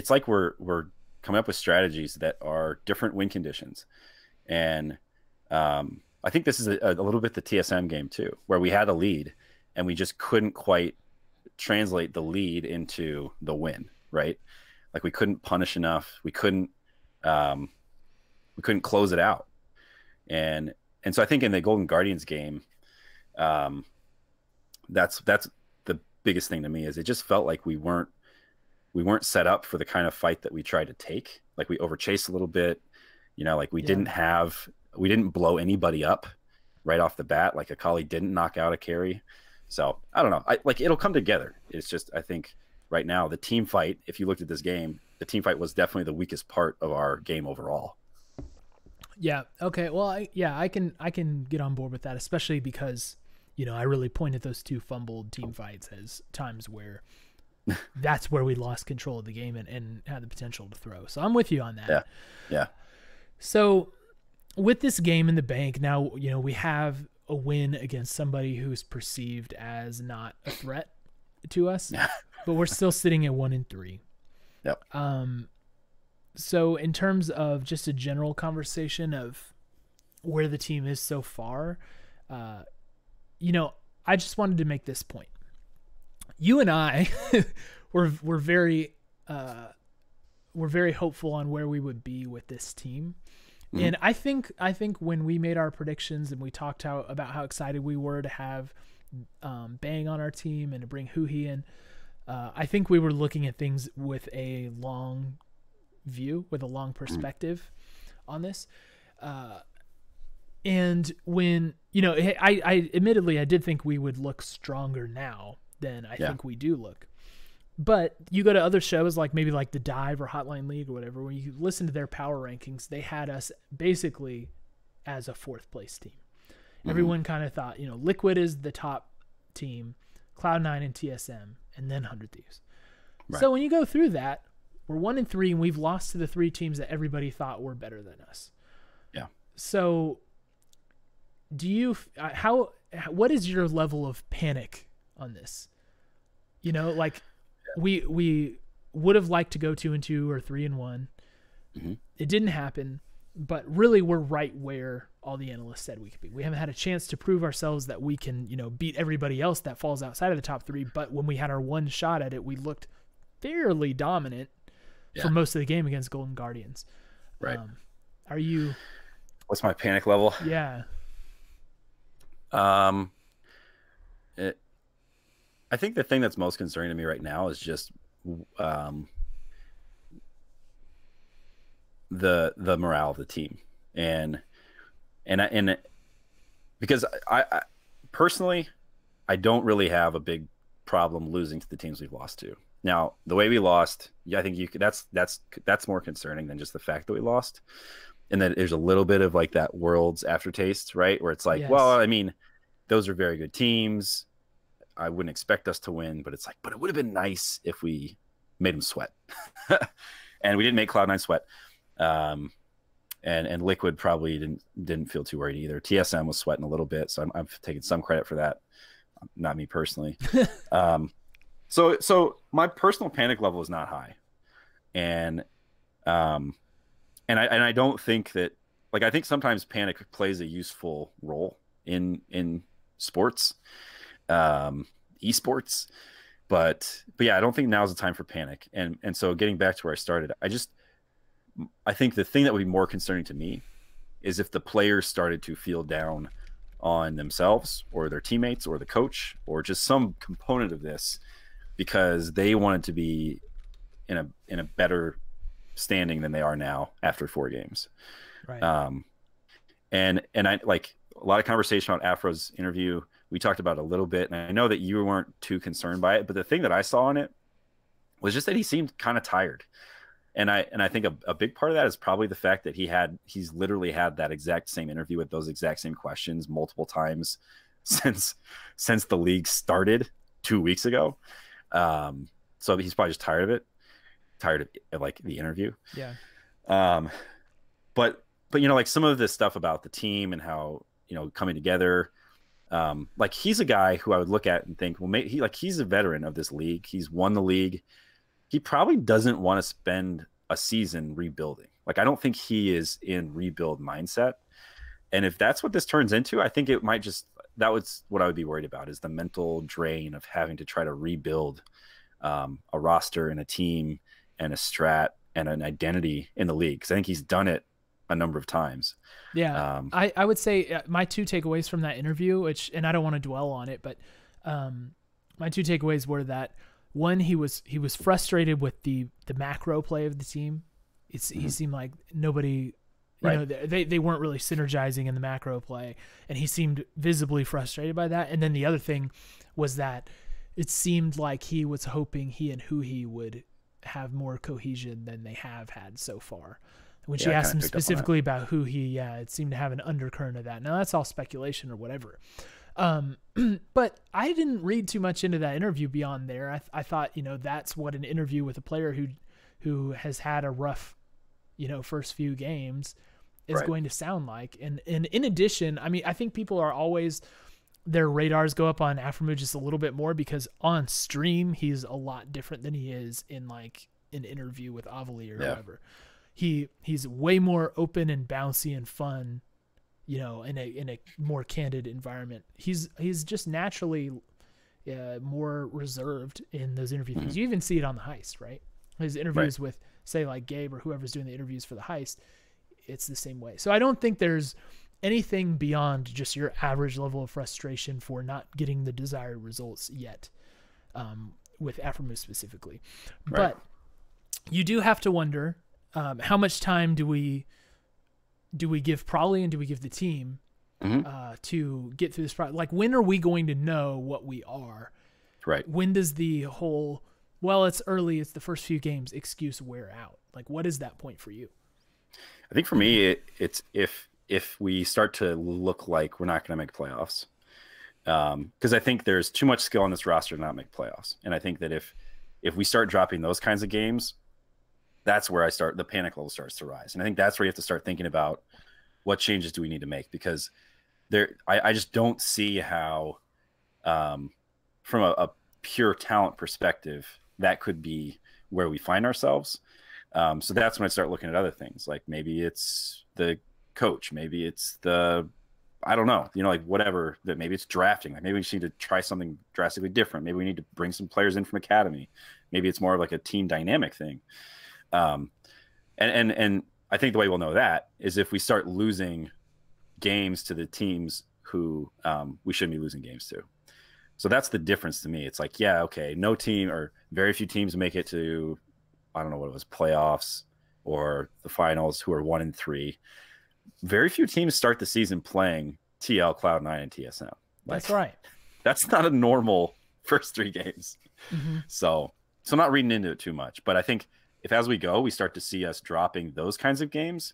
coming up with strategies that are different win conditions. And I think this is a little bit the TSM game too, where we had a lead and we just couldn't quite translate the lead into the win, right? Like, we couldn't punish enough. We couldn't close it out. And so I think in the Golden Guardians game, that's the biggest thing to me, is it just felt like we weren't set up for the kind of fight that we tried to take. Like, we overchased a little bit, we didn't blow anybody up right off the bat. Like, Akali didn't knock out a carry. So I don't know. It'll come together. It's just, I think right now the team fight, if you looked at this game, the team fight was definitely the weakest part of our game overall. Yeah. Okay. Well, I can get on board with that, especially because, I really pointed those two fumbled team fights as times where that's where we lost control of the game and had the potential to throw. So I'm with you on that. Yeah. Yeah. So with this game in the bank now, we have a win against somebody who's perceived as not a threat to us, but we're still sitting at 1-3. Yep. So in terms of just a general conversation of where the team is so far, I just wanted to make this point. You and I we're very hopeful on where we would be with this team. Mm-hmm. And I think when we made our predictions and we talked about how excited we were to have Bang on our team and to bring Huhi in, I think we were looking at things with a long view, with a long perspective on this. And when, I admittedly, I did think we would look stronger now than I think we do look. But you go to other shows maybe like The Dive or Hotline League or whatever, when you listen to their power rankings, they had us basically as a 4th place team. Mm-hmm. Everyone kind of thought, Liquid is the top team, Cloud9 and TSM, and then 100 Thieves. Right. So when you go through that, we're 1-3 and we've lost to the 3 teams that everybody thought were better than us. Yeah. So what is your level of panic on this? We would have liked to go 2-2 or 3-1. Mm-hmm. It didn't happen, but really we're right where all the analysts said we could be. We haven't had a chance to prove ourselves that we can, beat everybody else that falls outside of the top 3. But when we had our one shot at it, we looked fairly dominant for most of the game against Golden Guardians. Right. What's my panic level? Yeah. I think the thing that's most concerning to me right now is just the morale of the team, and because I personally, I don't really have a big problem losing to the teams we've lost to. Now, the way we lost, yeah, I think that's more concerning than just the fact that we lost. And that there's a little bit of like that Worlds aftertaste, right? Where it's like, Yes. well, I mean, those are very good teams. I wouldn't expect us to win, but it's like, but it would have been nice if we made them sweat. And we didn't make Cloud9 sweat. And Liquid probably didn't feel too worried either. TSM was sweating a little bit, so I'm taking some credit for that. Not me personally. So my personal panic level is not high, and I don't think that, like, I think sometimes panic plays a useful role in sports, esports, but yeah, I don't think now's the time for panic. And so getting back to where I started, I think the thing that would be more concerning to me is if the players started to feel down on themselves or their teammates or the coach or just some component of this because they wanted to be in a better standing than they are now after 4 games. Right. And I like a lot of conversation about Afro's interview. We talked about it a little bit, and I know that you weren't too concerned by it, but the thing that I saw in it was just that he seemed kind of tired. And I think a big part of that is probably the fact that he's literally had that exact same interview with those exact same questions multiple times since the league started 2 weeks ago. So he's probably just tired of like the interview. Yeah. But like some of this stuff about the team and how, coming together, like he's a guy who I would look at and think, well, he's a veteran of this league. He's won the league. He probably doesn't want to spend a season rebuilding. Like, I don't think he is in rebuild mindset. And if that's what this turns into, I think it might that was what I would be worried about, is the mental drain of having to try to rebuild a roster and a team and a strat and an identity in the league. Cause I think he's done it a number of times. Yeah. I would say my 2 takeaways from that interview, and I don't want to dwell on it, but my 2 takeaways were that, one, he was frustrated with the macro play of the team. He seemed like nobody, they weren't really synergizing in the macro play, and he seemed visibly frustrated by that. And then the other thing was that it seemed like he was hoping he and Huhi would have more cohesion than they have had so far. When she asked him specifically about Huhi, it seemed to have an undercurrent of that. Now that's all speculation or whatever. But I didn't read too much into that interview beyond there. I thought, that's what an interview with a player who has had a rough, first few games is going to sound like. And in addition, I mean, I think people are always, their radars go up on Aframu just a little bit more because on stream, he's a lot different than he is in like an interview with Avali or whoever. He's way more open and bouncy and fun, in a more candid environment. He's just naturally more reserved in those interview things. You even see it on the heist, right? His interviews with, say, like Gabe or whoever's doing the interviews for the heist, it's the same way. So I don't think there's anything beyond just your average level of frustration for not getting the desired results yet, with Aframu specifically. Right. But you do have to wonder, how much time do we give Prolly and do we give the team to get through this process? Like, when are we going to know what we are? Right. When does the whole, well, it's early, it's the first few games excuse wear out? Like, what is that point for you? I think for me, it's if we start to look like we're not going to make playoffs, because I think there's too much skill on this roster to not make playoffs. And I think that if we start dropping those kinds of games, that's where the panic level starts to rise. And I think that's where you have to start thinking about what changes do we need to make, because I just don't see how, from a pure talent perspective, that could be where we find ourselves. So that's when I start looking at other things, like maybe it's the coach, maybe it's I don't know, like whatever, that maybe it's drafting. Like maybe we just need to try something drastically different. Maybe we need to bring some players in from academy. Maybe it's more of like a team dynamic thing. And I think the way we'll know that is if we start losing games to the teams who we shouldn't be losing games to. So that's the difference to me. It's like, yeah, okay, no team or very few teams make it to, I don't know what it was, playoffs or the finals, who are 1-3. Very few teams start the season playing TL, Cloud9, and TSM. Like, that's right. That's not a normal first 3 games. So So I'm not reading into it too much, but I think if as we go, we start to see us dropping those kinds of games,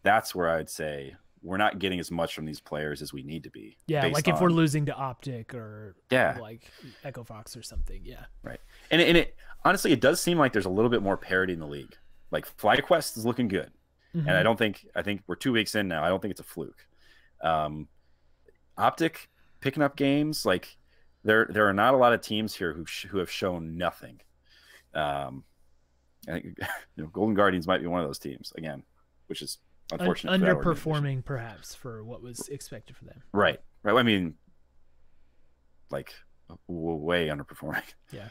that's where I'd say we're not getting as much from these players as we need to be. Yeah, like if we're losing to Optic or like Echo Fox or something. Yeah. Right. And it honestly, it does seem like there's a little bit more parity in the league. Like FlyQuest is looking good. And I think we're 2 weeks in now. I don't think it's a fluke. Optic picking up games, like there are not a lot of teams here who have shown nothing. I think Golden Guardians might be one of those teams again, which is unfortunate. Underperforming perhaps for what was expected for them. Right. I mean, like way underperforming. Yeah.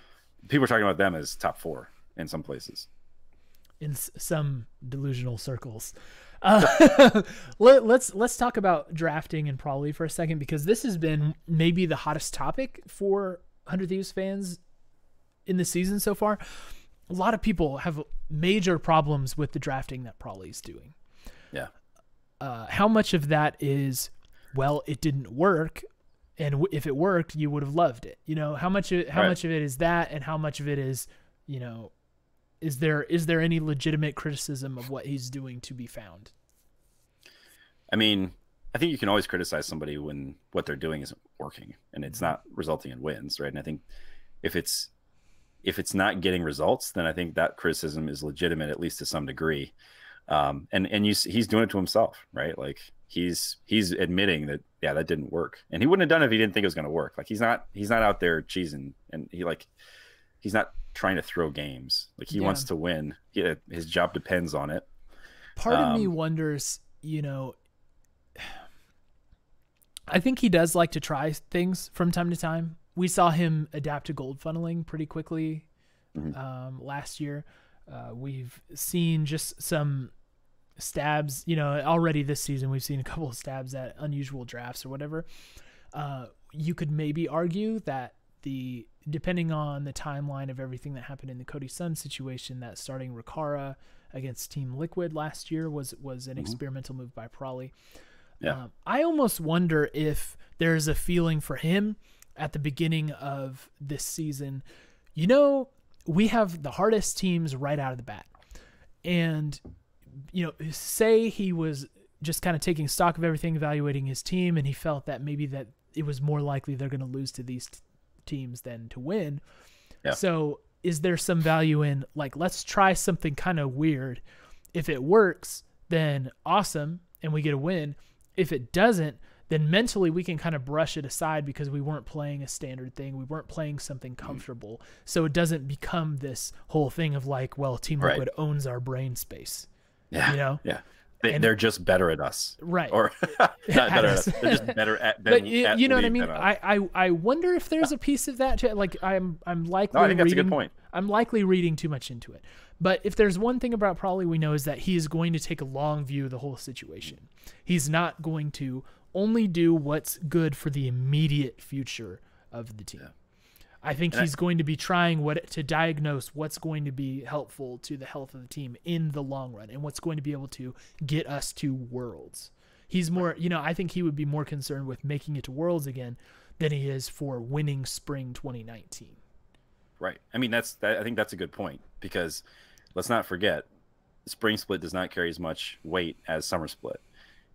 People are talking about them as top 4 in some places. In some delusional circles. Let's talk about drafting and Pro League for a second, because this has been maybe the hottest topic for 100 Thieves fans in the season so far. A lot of people have major problems with the drafting that Pro League's doing. Yeah. How much of that is, well, it didn't work, and if it worked, you would have loved it. How much of it is that, and how much of it is, is there any legitimate criticism of what he's doing to be found? I mean, I think you can always criticize somebody when what they're doing isn't working and it's not resulting in wins, right? And I think if it's not getting results, then I think that criticism is legitimate, at least to some degree. He's doing it to himself, right? Like he's admitting that, yeah, that didn't work, and he wouldn't have done it if he didn't think it was going to work. Like he's not out there cheesing, and he's not trying to throw games. Like he wants to win. His job depends on it. Part of me wonders, I think he does like to try things from time to time. We saw him adapt to gold funneling pretty quickly last year. We've seen just some stabs, already this season. We've seen a couple of stabs at unusual drafts or whatever. You could maybe argue that depending on the timeline of everything that happened in the Cody Sun situation, that starting Rikara against Team Liquid last year was an experimental move by Prolly. Yeah. I almost wonder if there's a feeling for him at the beginning of this season. We have the hardest teams right out of the bat. And, say he was just kind of taking stock of everything, evaluating his team, and he felt that maybe that it was more likely they're going to lose to these teams than to win. Yeah. So is there some value in, like, let's try something kind of weird. If it works, then awesome, and we get a win. If it doesn't, then mentally we can kind of brush it aside because we weren't playing a standard thing. We weren't playing something comfortable. So it doesn't become this whole thing of like, well, Team Liquid owns our brain space. Yeah. Yeah. They're just better at us. Right. Or not better at us. They're just better at But you know what I mean? I wonder if there's a piece of that too. Like I'm likely I think that's a good point. I'm likely reading too much into it. But if there's one thing about Prolly we know is that he is going to take a long view of the whole situation. He's not going to only do what's good for the immediate future of the team. Yeah. I think he's going to be trying to diagnose what's going to be helpful to the health of the team in the long run and what's going to be able to get us to Worlds. He's more, I think he would be more concerned with making it to Worlds again than he is for winning Spring 2019. Right. I mean, I think that's a good point, because let's not forget, the Spring Split does not carry as much weight as Summer Split.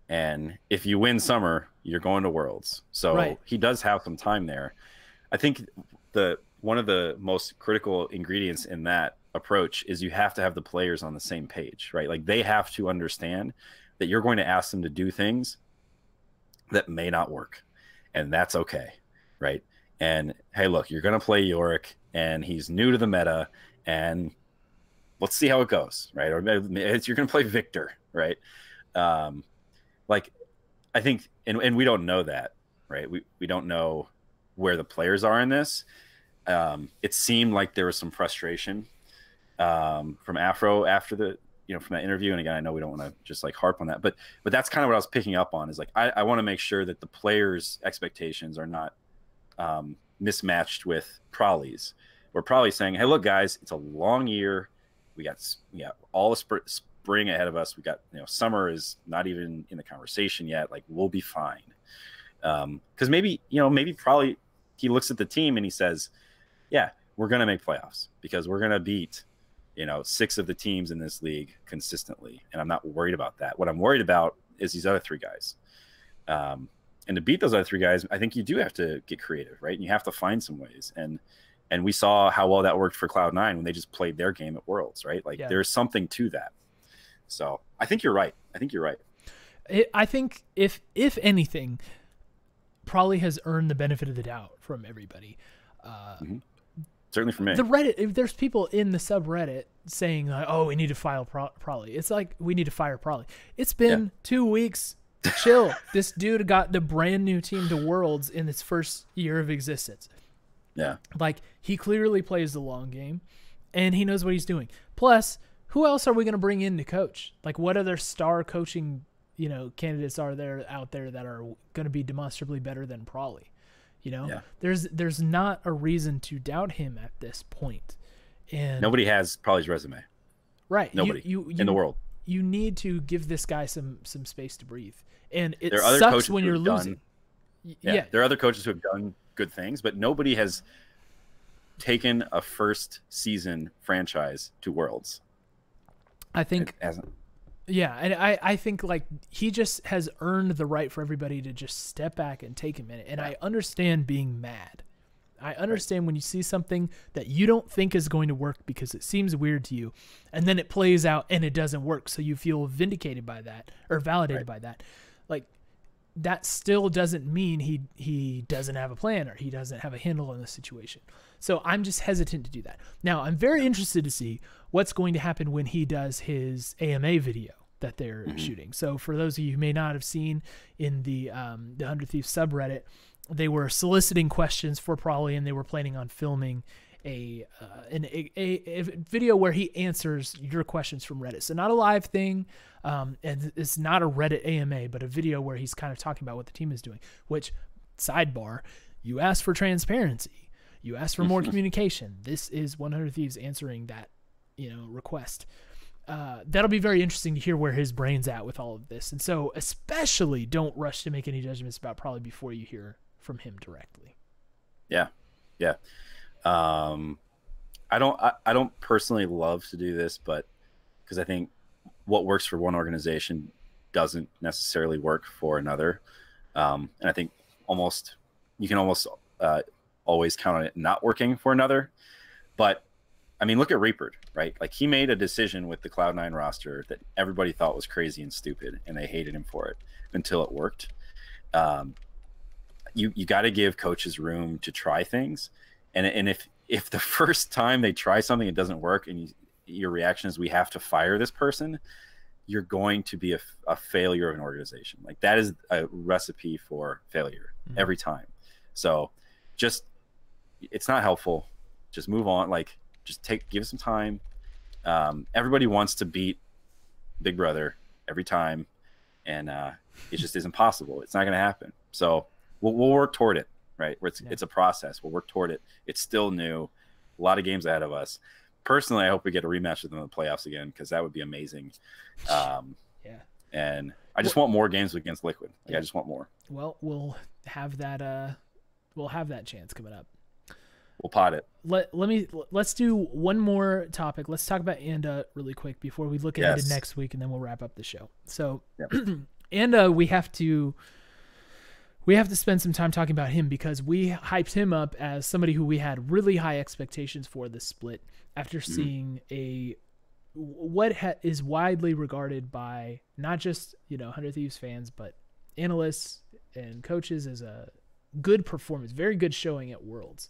And if you win Summer, you're going to Worlds. So He does have some time there. I think one of the most critical ingredients in that approach is you have to have the players on the same page, right? Like they have to understand that you're going to ask them to do things that may not work, and that's okay, right? And hey, look, you're going to play Yorick, and he's new to the meta, and let's see how it goes, right? Or you're going to play Victor, right? Like I think, and we don't know that, right? We don't know where the players are in this. It seemed like there was some frustration from Afro after from that interview. And again, I know we don't want to just like harp on that, but that's kind of what I was picking up on, is like, I want to make sure that the players' expectations are not mismatched with Prolly's. We're probably saying, hey, look, guys, it's a long year. We got all the spring ahead of us. We got, summer is not even in the conversation yet. Like, we'll be fine. Because maybe probably he looks at the team and he says, yeah, we're going to make playoffs because we're going to beat, 6 of the teams in this league consistently. And I'm not worried about that. What I'm worried about is these other 3 guys. And to beat those other 3 guys, I think you do have to get creative, right? And you have to find some ways. And we saw how well that worked for Cloud9 when they just played their game at Worlds, right? Like there's something to that. So I think you're right. I think if anything, probably has earned the benefit of the doubt from everybody. Certainly from me. The Reddit, there's people in the subreddit saying like, "Oh, we need to file Prolly." It's like we need to fire Prolly. It's been 2 weeks. Chill. This dude got the brand new team to Worlds in its first year of existence. Yeah. Like he clearly plays the long game, and he knows what he's doing. Plus, who else are we going to bring in to coach? Like, what other star coaching, candidates are there out there that are going to be demonstrably better than Prolly? There's not a reason to doubt him at this point. And nobody has Prolly's resume. Right. Nobody in the world. You need to give this guy some space to breathe. And it there are other sucks coaches when you're losing. There are other coaches who have done good things, but nobody has taken a first season franchise to Worlds. I think it hasn't. Yeah, and I think like he just has earned the right for everybody to just step back and take a minute. And I understand being mad. I understand when you see something that you don't think is going to work because it seems weird to you, and then it plays out and it doesn't work, so you feel vindicated by that or validated by that. Like that still doesn't mean he doesn't have a plan or he doesn't have a handle on the situation. So I'm just hesitant to do that. Now, I'm very interested to see what's going to happen when he does his AMA video that they're shooting. So for those of you who may not have seen in the 100 Thieves subreddit, they were soliciting questions for Prolly, and they were planning on filming a video where he answers your questions from Reddit. So not a live thing, and it's not a Reddit AMA, but a video where he's kind of talking about what the team is doing, which, sidebar, you asked for transparency. You asked for more communication. This is 100 Thieves answering that, request. That'll be very interesting to hear where his brain's at with all of this. And so especially don't rush to make any judgments about Prolly before you hear from him directly. Yeah. I don't personally love to do this, but because I think what works for one organization doesn't necessarily work for another. And I think you can almost always count on it not working for another. But I mean, look at Reaper, right? Like he made a decision with the Cloud9 roster that everybody thought was crazy and stupid, and they hated him for it until it worked. You got to give coaches room to try things, and if the first time they try something it doesn't work, and your reaction is we have to fire this person, you're going to be a failure of an organization. Like that is a recipe for failure every time. So it's not helpful. Just move on. Like give some time. Everybody wants to beat Big Brother every time, and it just isn't possible. It's not going to happen. So we'll work toward it, right? It's a process. We'll work toward it. It's still new. A lot of games ahead of us. Personally, I hope we get a rematch with them in the playoffs again, because that would be amazing. And I just want more games against Liquid. I just want more. Well, we'll have that. We'll have that chance coming up. We'll pot it. Let's do one more topic. Let's talk about Anda really quick before we look ahead to next week, and then we'll wrap up the show. So, Anda, we have to spend some time talking about him, because we hyped him up as somebody who we had really high expectations for this split after seeing what is widely regarded by not just 100 Thieves fans, but analysts and coaches as a good performance, very good showing at Worlds.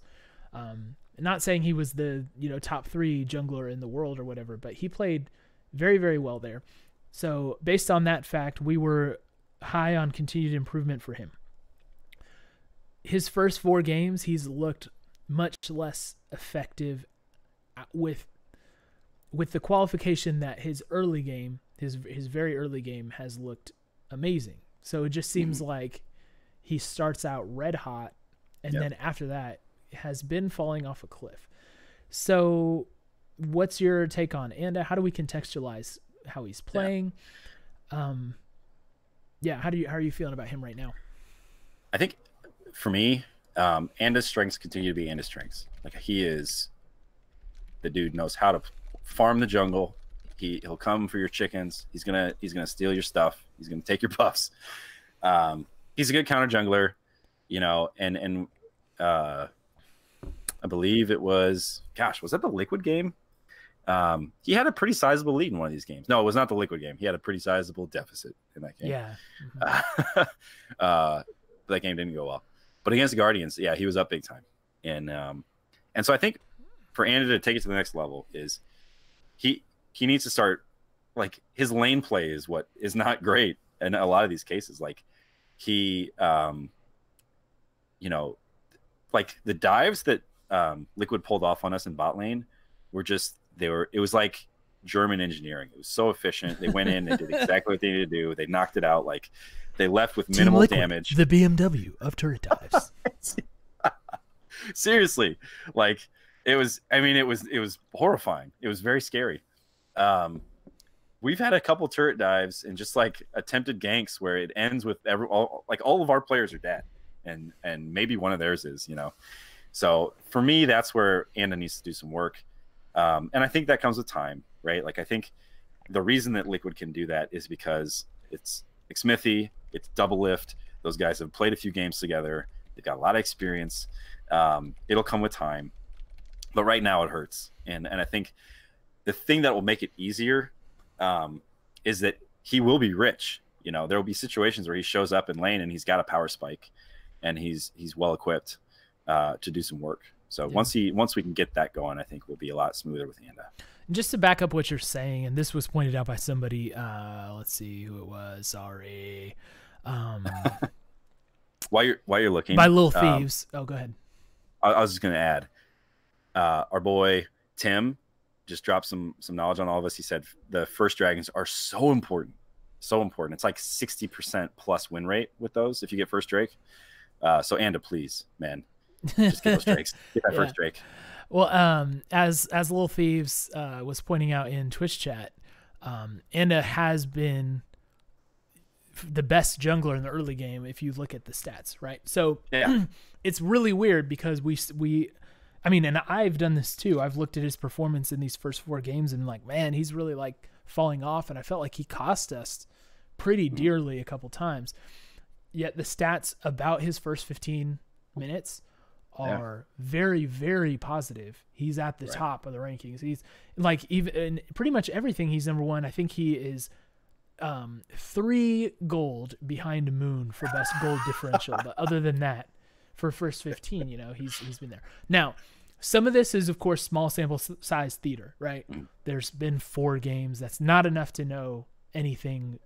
Not saying he was the top 3 jungler in the world or whatever, but he played very, very well there. So based on that fact, we were high on continued improvement for him. His first 4 games, he's looked much less effective, with the qualification that his early game, his very early game, has looked amazing. So it just seems like he starts out red hot, and then after that has been falling off a cliff. So what's your take on Anda? How do we contextualize how he's playing? How are you feeling about him right now? I think for me, Anda's strengths continue to be Anda's strengths. Like he is The dude knows how to farm the jungle. He'll come for your chickens. He's gonna steal your stuff. He's gonna take your buffs. He's a good counter jungler, you know, and I believe it was, was that the Liquid game? He had a pretty sizable lead in one of these games. No, it was not the Liquid game. He had a pretty sizable deficit in that game. Yeah. That game didn't go well. But against the Guardians, yeah, he was up big time. And so I think for Andy to take it to the next level is he needs to start, like, his lane play is what is not great in a lot of these cases. Like, he, you know, like the dives that Liquid pulled off on us in bot lane were just, it was like German engineering. It was so efficient. They went in, they did exactly what they needed to do. They knocked it out. Like, they left with minimal damage. The BMW of turret dives. Seriously, like, it was horrifying. It was very scary. We've had a couple turret dives and just like attempted ganks where it ends with all of our players are dead, and maybe one of theirs is, you know. So for me, that's where Anna needs to do some work. And I think that comes with time, right? Like, I think the reason that Liquid can do that is because it's Smithy, it's Double Lift. Those guys have played a few games together. They've got a lot of experience. It'll come with time. But right now it hurts. And I think the thing that will make it easier is that he will be rich. You know, there will be situations where he shows up in lane and he's got a power spike and he's well equipped to do some work. So once we can get that going, I think we'll be a lot smoother with Anda. Just to back up what you're saying, and this was pointed out by somebody, let's see who it was. Sorry. While you're looking, by Little Thieves. Oh, go ahead. I was just going to add, our boy Tim just dropped some knowledge on all of us. He said the first dragons are so important. So important. It's like 60% plus win rate with those if you get first Drake. So Anda, please, man, just get those Drakes. Get that first Drake. Well, as Little Thieves was pointing out in Twitch chat, Anda has been the best jungler in the early game if you look at the stats, right? So it's really weird because I mean, and I've done this too. I've looked at his performance in these first 4 games and like, man, he's really like falling off, and I felt like he cost us pretty dearly a couple times. Yet the stats about his first 15 minutes are very, very positive. He's at the top of the rankings. He's like, even in pretty much everything, he's number 1. I think he is 3 gold behind Moon for best gold differential. But other than that, for first 15, you know, he's been there. Now, some of this is, of course, small sample size theater, right? There's been 4 games. That's not enough to know anything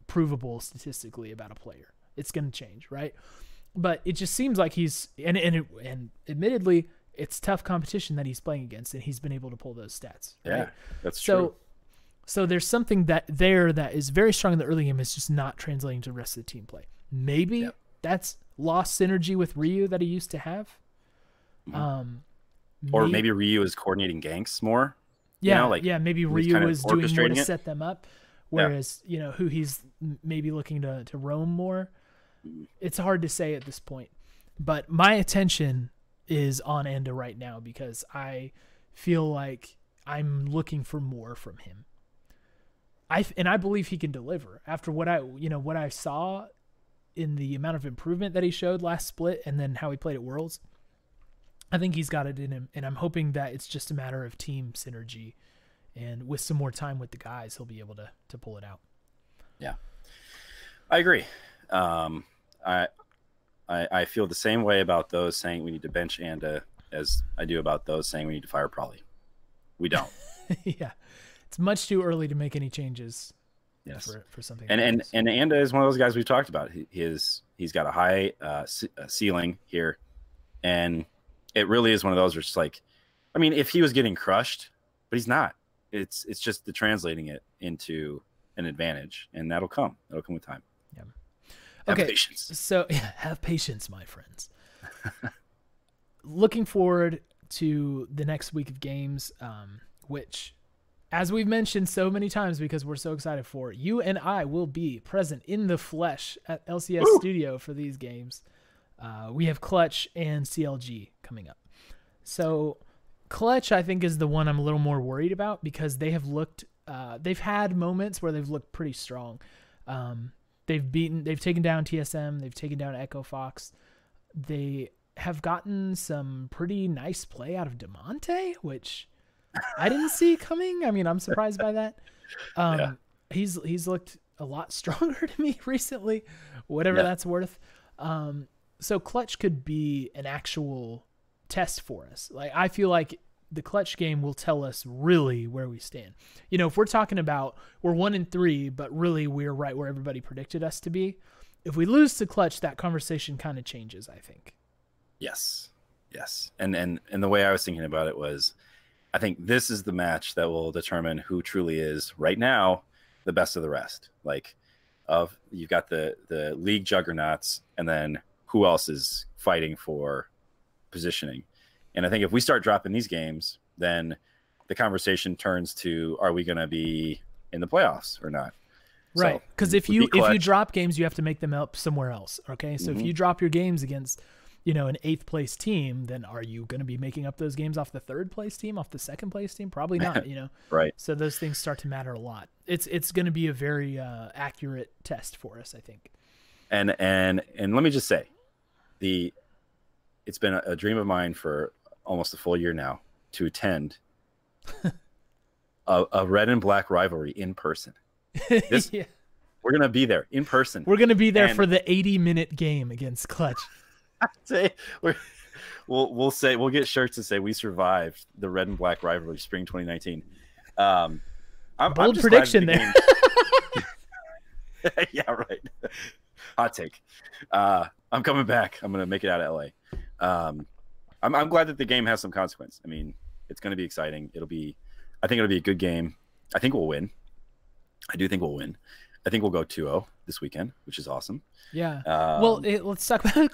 provable statistically about a player. It's going to change, right? But it just seems like he's, and admittedly, it's tough competition that he's playing against, and he's been able to pull those stats. Right? Yeah, that's true. So there's something that is very strong in the early game. It's just not translating to the rest of the team play. Maybe that's lost synergy with Ryu that he used to have. Or maybe Ryu is coordinating ganks more. Yeah, you know, maybe Ryu was doing more to set them up, whereas you know who he's maybe looking to roam more. It's hard to say at this point, but my attention is on Anda right now because I feel like I'm looking for more from him. I believe he can deliver after what I saw in the amount of improvement that he showed last split and then how he played at Worlds. I think he's got it in him, and I'm hoping that it's just a matter of team synergy, and with some more time with the guys, he'll be able to pull it out. Yeah, I agree. I feel the same way about those saying we need to bench Anda as I do about those saying we need to fire Prolly. We don't. Yeah, it's much too early to make any changes. Yes, for something. And Anda is one of those guys we've talked about. He's got a high ceiling here, and it really is one of those where it's like, I mean, if he was getting crushed, but he's not. It's just the translating it into an advantage, and that'll come. That'll come with time. Yeah. Have patience. So have patience, my friends. Looking forward to the next week of games, which, as we've mentioned so many times because we're so excited for, you and I will be present in the flesh at LCS Studio for these games. We have Clutch and CLG coming up. So Clutch, I think, is the one I'm a little more worried about because they have looked. They've had moments where they've looked pretty strong. They've taken down TSM. They've taken down Echo Fox. They have gotten some pretty nice play out of Demonte, which I didn't see coming. I mean, I'm surprised by that. He's looked a lot stronger to me recently, whatever that's worth. So Clutch could be an actual test for us. Like, I feel like the Clutch game will tell us really where we stand. You know, if we're talking about we're 1-3, but really we're right where everybody predicted us to be. If we lose to Clutch, that conversation kind of changes, I think. Yes. And the way I was thinking about it was, I think this is the match that will determine who truly is right now the best of the rest. Like, you've got the league juggernauts, and then who else is fighting for positioning. And I think if we start dropping these games, then the conversation turns to, are we going to be in the playoffs or not? Right. Because so, if you drop games, you have to make them up somewhere else. Okay. So if you drop your games against, you know, an 8th place team, then are you going to be making up those games off the 3rd place team, off the 2nd place team? Probably not, you know? Right. So those things start to matter a lot. It's going to be a very accurate test for us, I think. And let me just say, it's been a dream of mine for almost a full year now to attend a red and black rivalry in person. We're going to be there in person. We're going to be there for the 80-minute game against Clutch. We'll get shirts to say we survived the red and black rivalry spring 2019. Bold prediction there. Yeah, right. Hot take. I'm coming back. I'm going to make it out of LA. I'm glad that the game has some consequence. I mean, it's going to be exciting. I think it'll be a good game. I think we'll win. I do think we'll win. I think we'll go 2-0 this weekend, which is awesome. Yeah. Let's talk about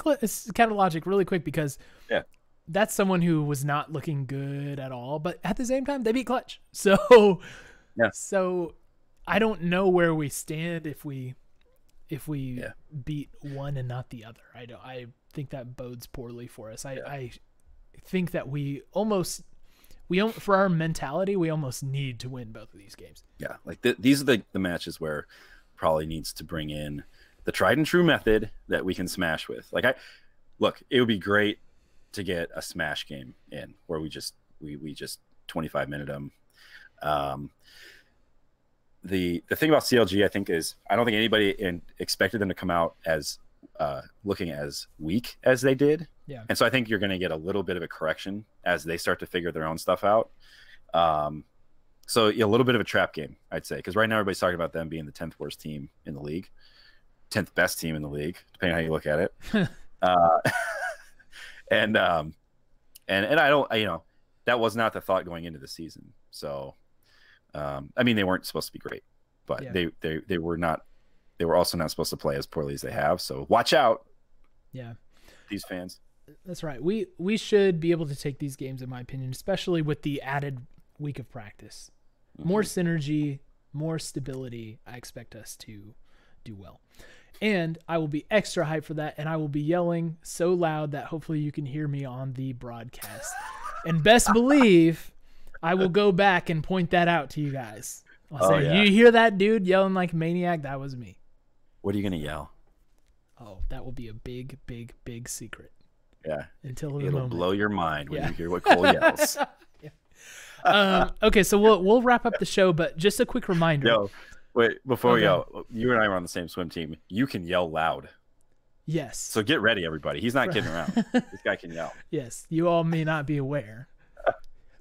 Catalogic really quick because that's someone who was not looking good at all, but at the same time, they beat Clutch. So, So I don't know where we stand if we beat one and not the other. I think that bodes poorly for us. I think that for our mentality, we almost need to win both of these games. Yeah, like these are the matches where probably needs to bring in the tried and true method that we can smash with. Like, it would be great to get a smash game in where we just 25-minute them. The thing about CLG, I think, is I don't think anybody expected them to come out as looking as weak as they did. Yeah. And so I think you're going to get a little bit of a correction as they start to figure their own stuff out. So a little bit of a trap game, I'd say, because right now everybody's talking about them being the 10th worst team in the league, 10th best team in the league, depending on how you look at it. And I don't, that was not the thought going into the season. So, I mean, they weren't supposed to be great, but they were not. They were also not supposed to play as poorly as they have. So watch out. Yeah, these fans. That's right. We should be able to take these games, in my opinion, especially with the added week of practice. More synergy, more stability. I expect us to do well. And I will be extra hyped for that, and I will be yelling so loud that hopefully you can hear me on the broadcast. And best believe I will go back and point that out to you guys. I'll say, you hear that dude yelling like a maniac? That was me. What are you going to yell? Oh, that will be a big, big, big secret. Yeah. It'll blow your mind when you hear what Cole yells. Okay, so we'll wrap up the show, but just a quick reminder. Yo, wait, before we go, you and I are on the same swim team. You can yell loud. Yes. So get ready, everybody. He's not kidding around. This guy can yell. Yes, you all may not be aware,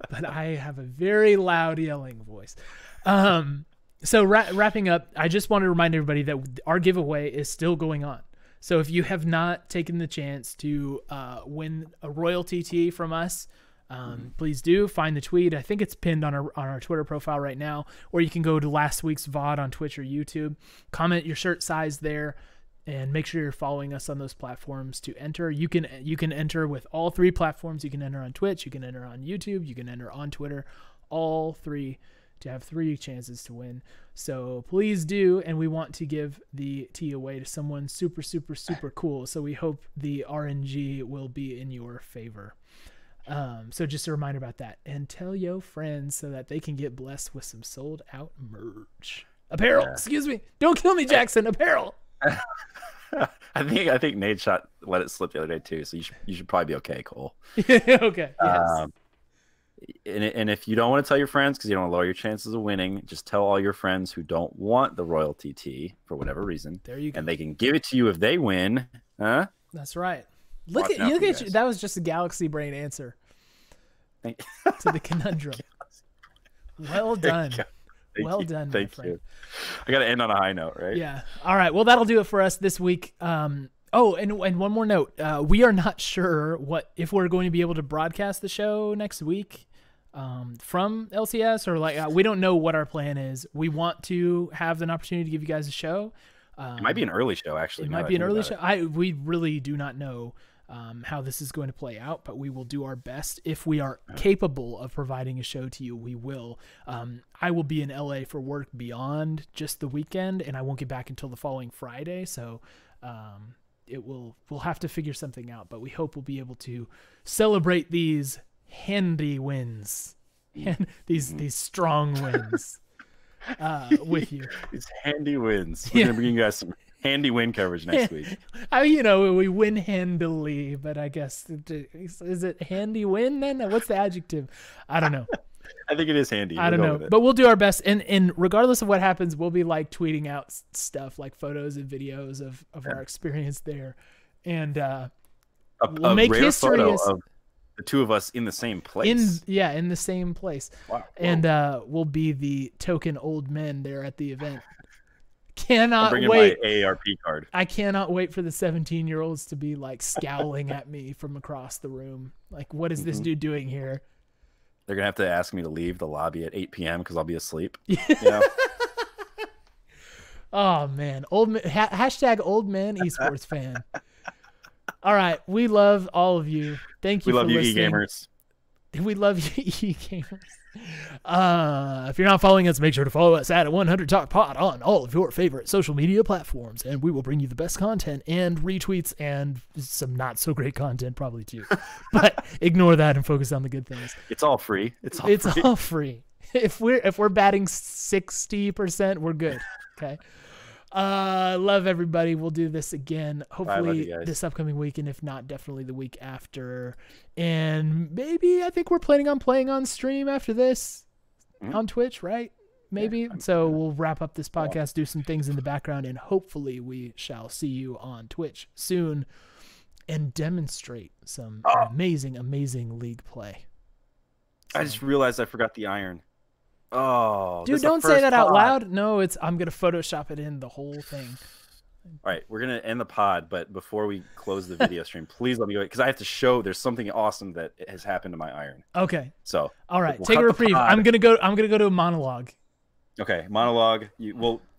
but I have a very loud yelling voice. So wrapping up, I just want to remind everybody that our giveaway is still going on. So if you have not taken the chance to win a royalty tee from us, please do find the tweet. I think it's pinned on our Twitter profile right now, or you can go to last week's VOD on Twitch or YouTube, comment your shirt size there, and make sure you're following us on those platforms to enter. You can enter with all 3 platforms. You can enter on Twitch, you can enter on YouTube, you can enter on Twitter, all 3 to have 3 chances to win. So please do, and we want to give the tee away to someone super, super, super cool. So we hope the RNG will be in your favor. So just a reminder about that, and tell your friends so that they can get blessed with some sold out merch. Apparel, excuse me. Don't kill me, Jackson. Apparel. I think Nate let it slip the other day too, so you should probably be okay, Cole. Okay. Yes. And if you don't want to tell your friends because you don't want to lower your chances of winning, just tell all your friends who don't want the royalty tee for whatever reason. There you go. And they can give it to you if they win. Huh? That's right. Look at you. That was just a galaxy brain answer to the conundrum. Well done. Well done, my friend. You. I got to end on a high note, right? Yeah. All right. Well, that'll do it for us this week. Oh, and one more note. We are not sure if we're going to be able to broadcast the show next week from LCS, or we don't know what our plan is. We want to have an opportunity to give you guys a show. It might be an early show, actually. It might be an early show. We really do not know how this is going to play out, but we will do our best. If we are capable of providing a show to you, we will. I will be in LA for work beyond just the weekend, and I won't get back until the following Friday. So we'll have to figure something out, but we hope we'll be able to celebrate these handy wins, these strong wins with you. These handy wins. We're gonna bring you guys some handy win coverage next week. We win handily, but I guess is it handy win then? What's the adjective? I don't know. I think it is handy. I don't know, but we'll do our best. And regardless of what happens, we'll be tweeting out stuff like photos and videos of our experience there, and we'll make history of the two of us in the same place. In the same place. Wow. And we'll be the token old men there at the event. Cannot wait. My AARP card. I cannot wait for the 17-year-olds to be scowling at me from across the room. What is this dude doing here? They're gonna have to ask me to leave the lobby at 8 p.m. because I'll be asleep. Oh man, hashtag old man esports fan. All right, we love all of you. Thank you. We love you, e-gamers. We love you, e-gamers. If you're not following us, make sure to follow us at 100 Talk Pod on all of your favorite social media platforms, and we will bring you the best content and retweets and some not so great content probably too. But ignore that and focus on the good things. It's all free. It's all free. If we're batting 60%, we're good. Okay. Love everybody. We'll do this again, hopefully this upcoming week, and if not, definitely the week after. And maybe I think we're planning on playing on stream after this on Twitch, right? Maybe. Yeah, so we'll wrap up this podcast, do some things in the background, and hopefully we shall see you on Twitch soon and demonstrate some amazing League play. So. I just realized I forgot the iron. Oh, dude, don't say that out loud. No, I'm going to Photoshop it in the whole thing. All right, we're going to end the pod, but before we close the video stream, please let me go, because I have to show there's something awesome that has happened to my iron. Okay. So, all right, take a reprieve. I'm going to go to a monologue. Okay, monologue.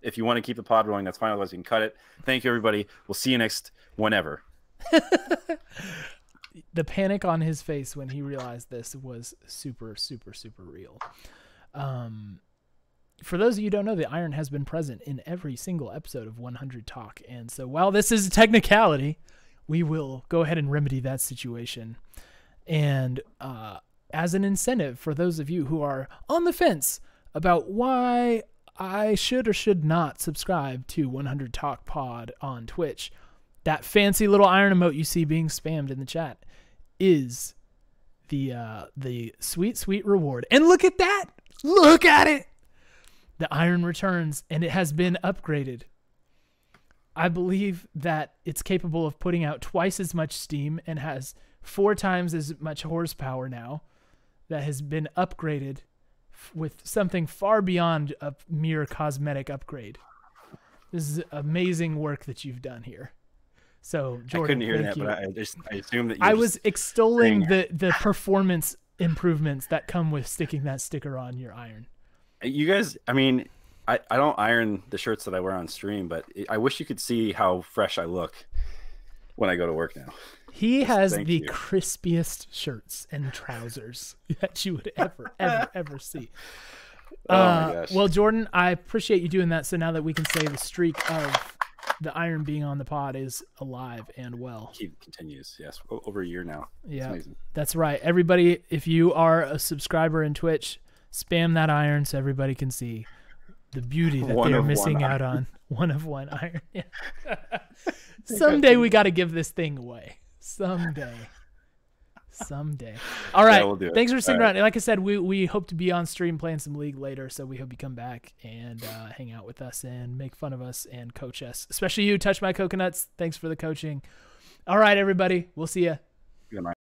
If you want to keep the pod rolling, that's fine. Otherwise, you can cut it. Thank you, everybody. We'll see you next whenever. The panic on his face when he realized this was super, super, super real. For those of you who don't know, the iron has been present in every single episode of 100 Talk. And so while this is a technicality, we will go ahead and remedy that situation. And as an incentive for those of you who are on the fence about why I should or should not subscribe to 100 Talk Pod on Twitch, that fancy little iron emote you see being spammed in the chat is the sweet, sweet reward. And look at that! Look at it! The iron returns, and it has been upgraded. I believe that it's capable of putting out twice as much steam and has 4 times as much horsepower now. That has been upgraded with something far beyond a mere cosmetic upgrade. This is amazing work that you've done here. So, Jordan, I couldn't hear that, but I assumed that I was extolling the performance improvements that come with sticking that sticker on your iron. You guys, I mean, I don't iron the shirts that I wear on stream, but I wish you could see how fresh I look when I go to work now. He has the crispiest shirts and trousers that you would ever see. Oh my gosh. Well, Jordan, I appreciate you doing that. So now that we can say the streak of the iron being on the pod is alive and well. Continues. Yes, over a year now. Yeah, that's right. Everybody, if you are a subscriber in Twitch, spam that iron so everybody can see the beauty that they're missing out on. One of one iron. Yeah. Someday we got to give this thing away. Someday. All right. We'll do it. Thanks for sticking around. And like I said, we hope to be on stream playing some League later, so we hope you come back and hang out with us and make fun of us and coach us. Especially you, Touch My Coconuts. Thanks for the coaching. All right, everybody. We'll see you. Good night.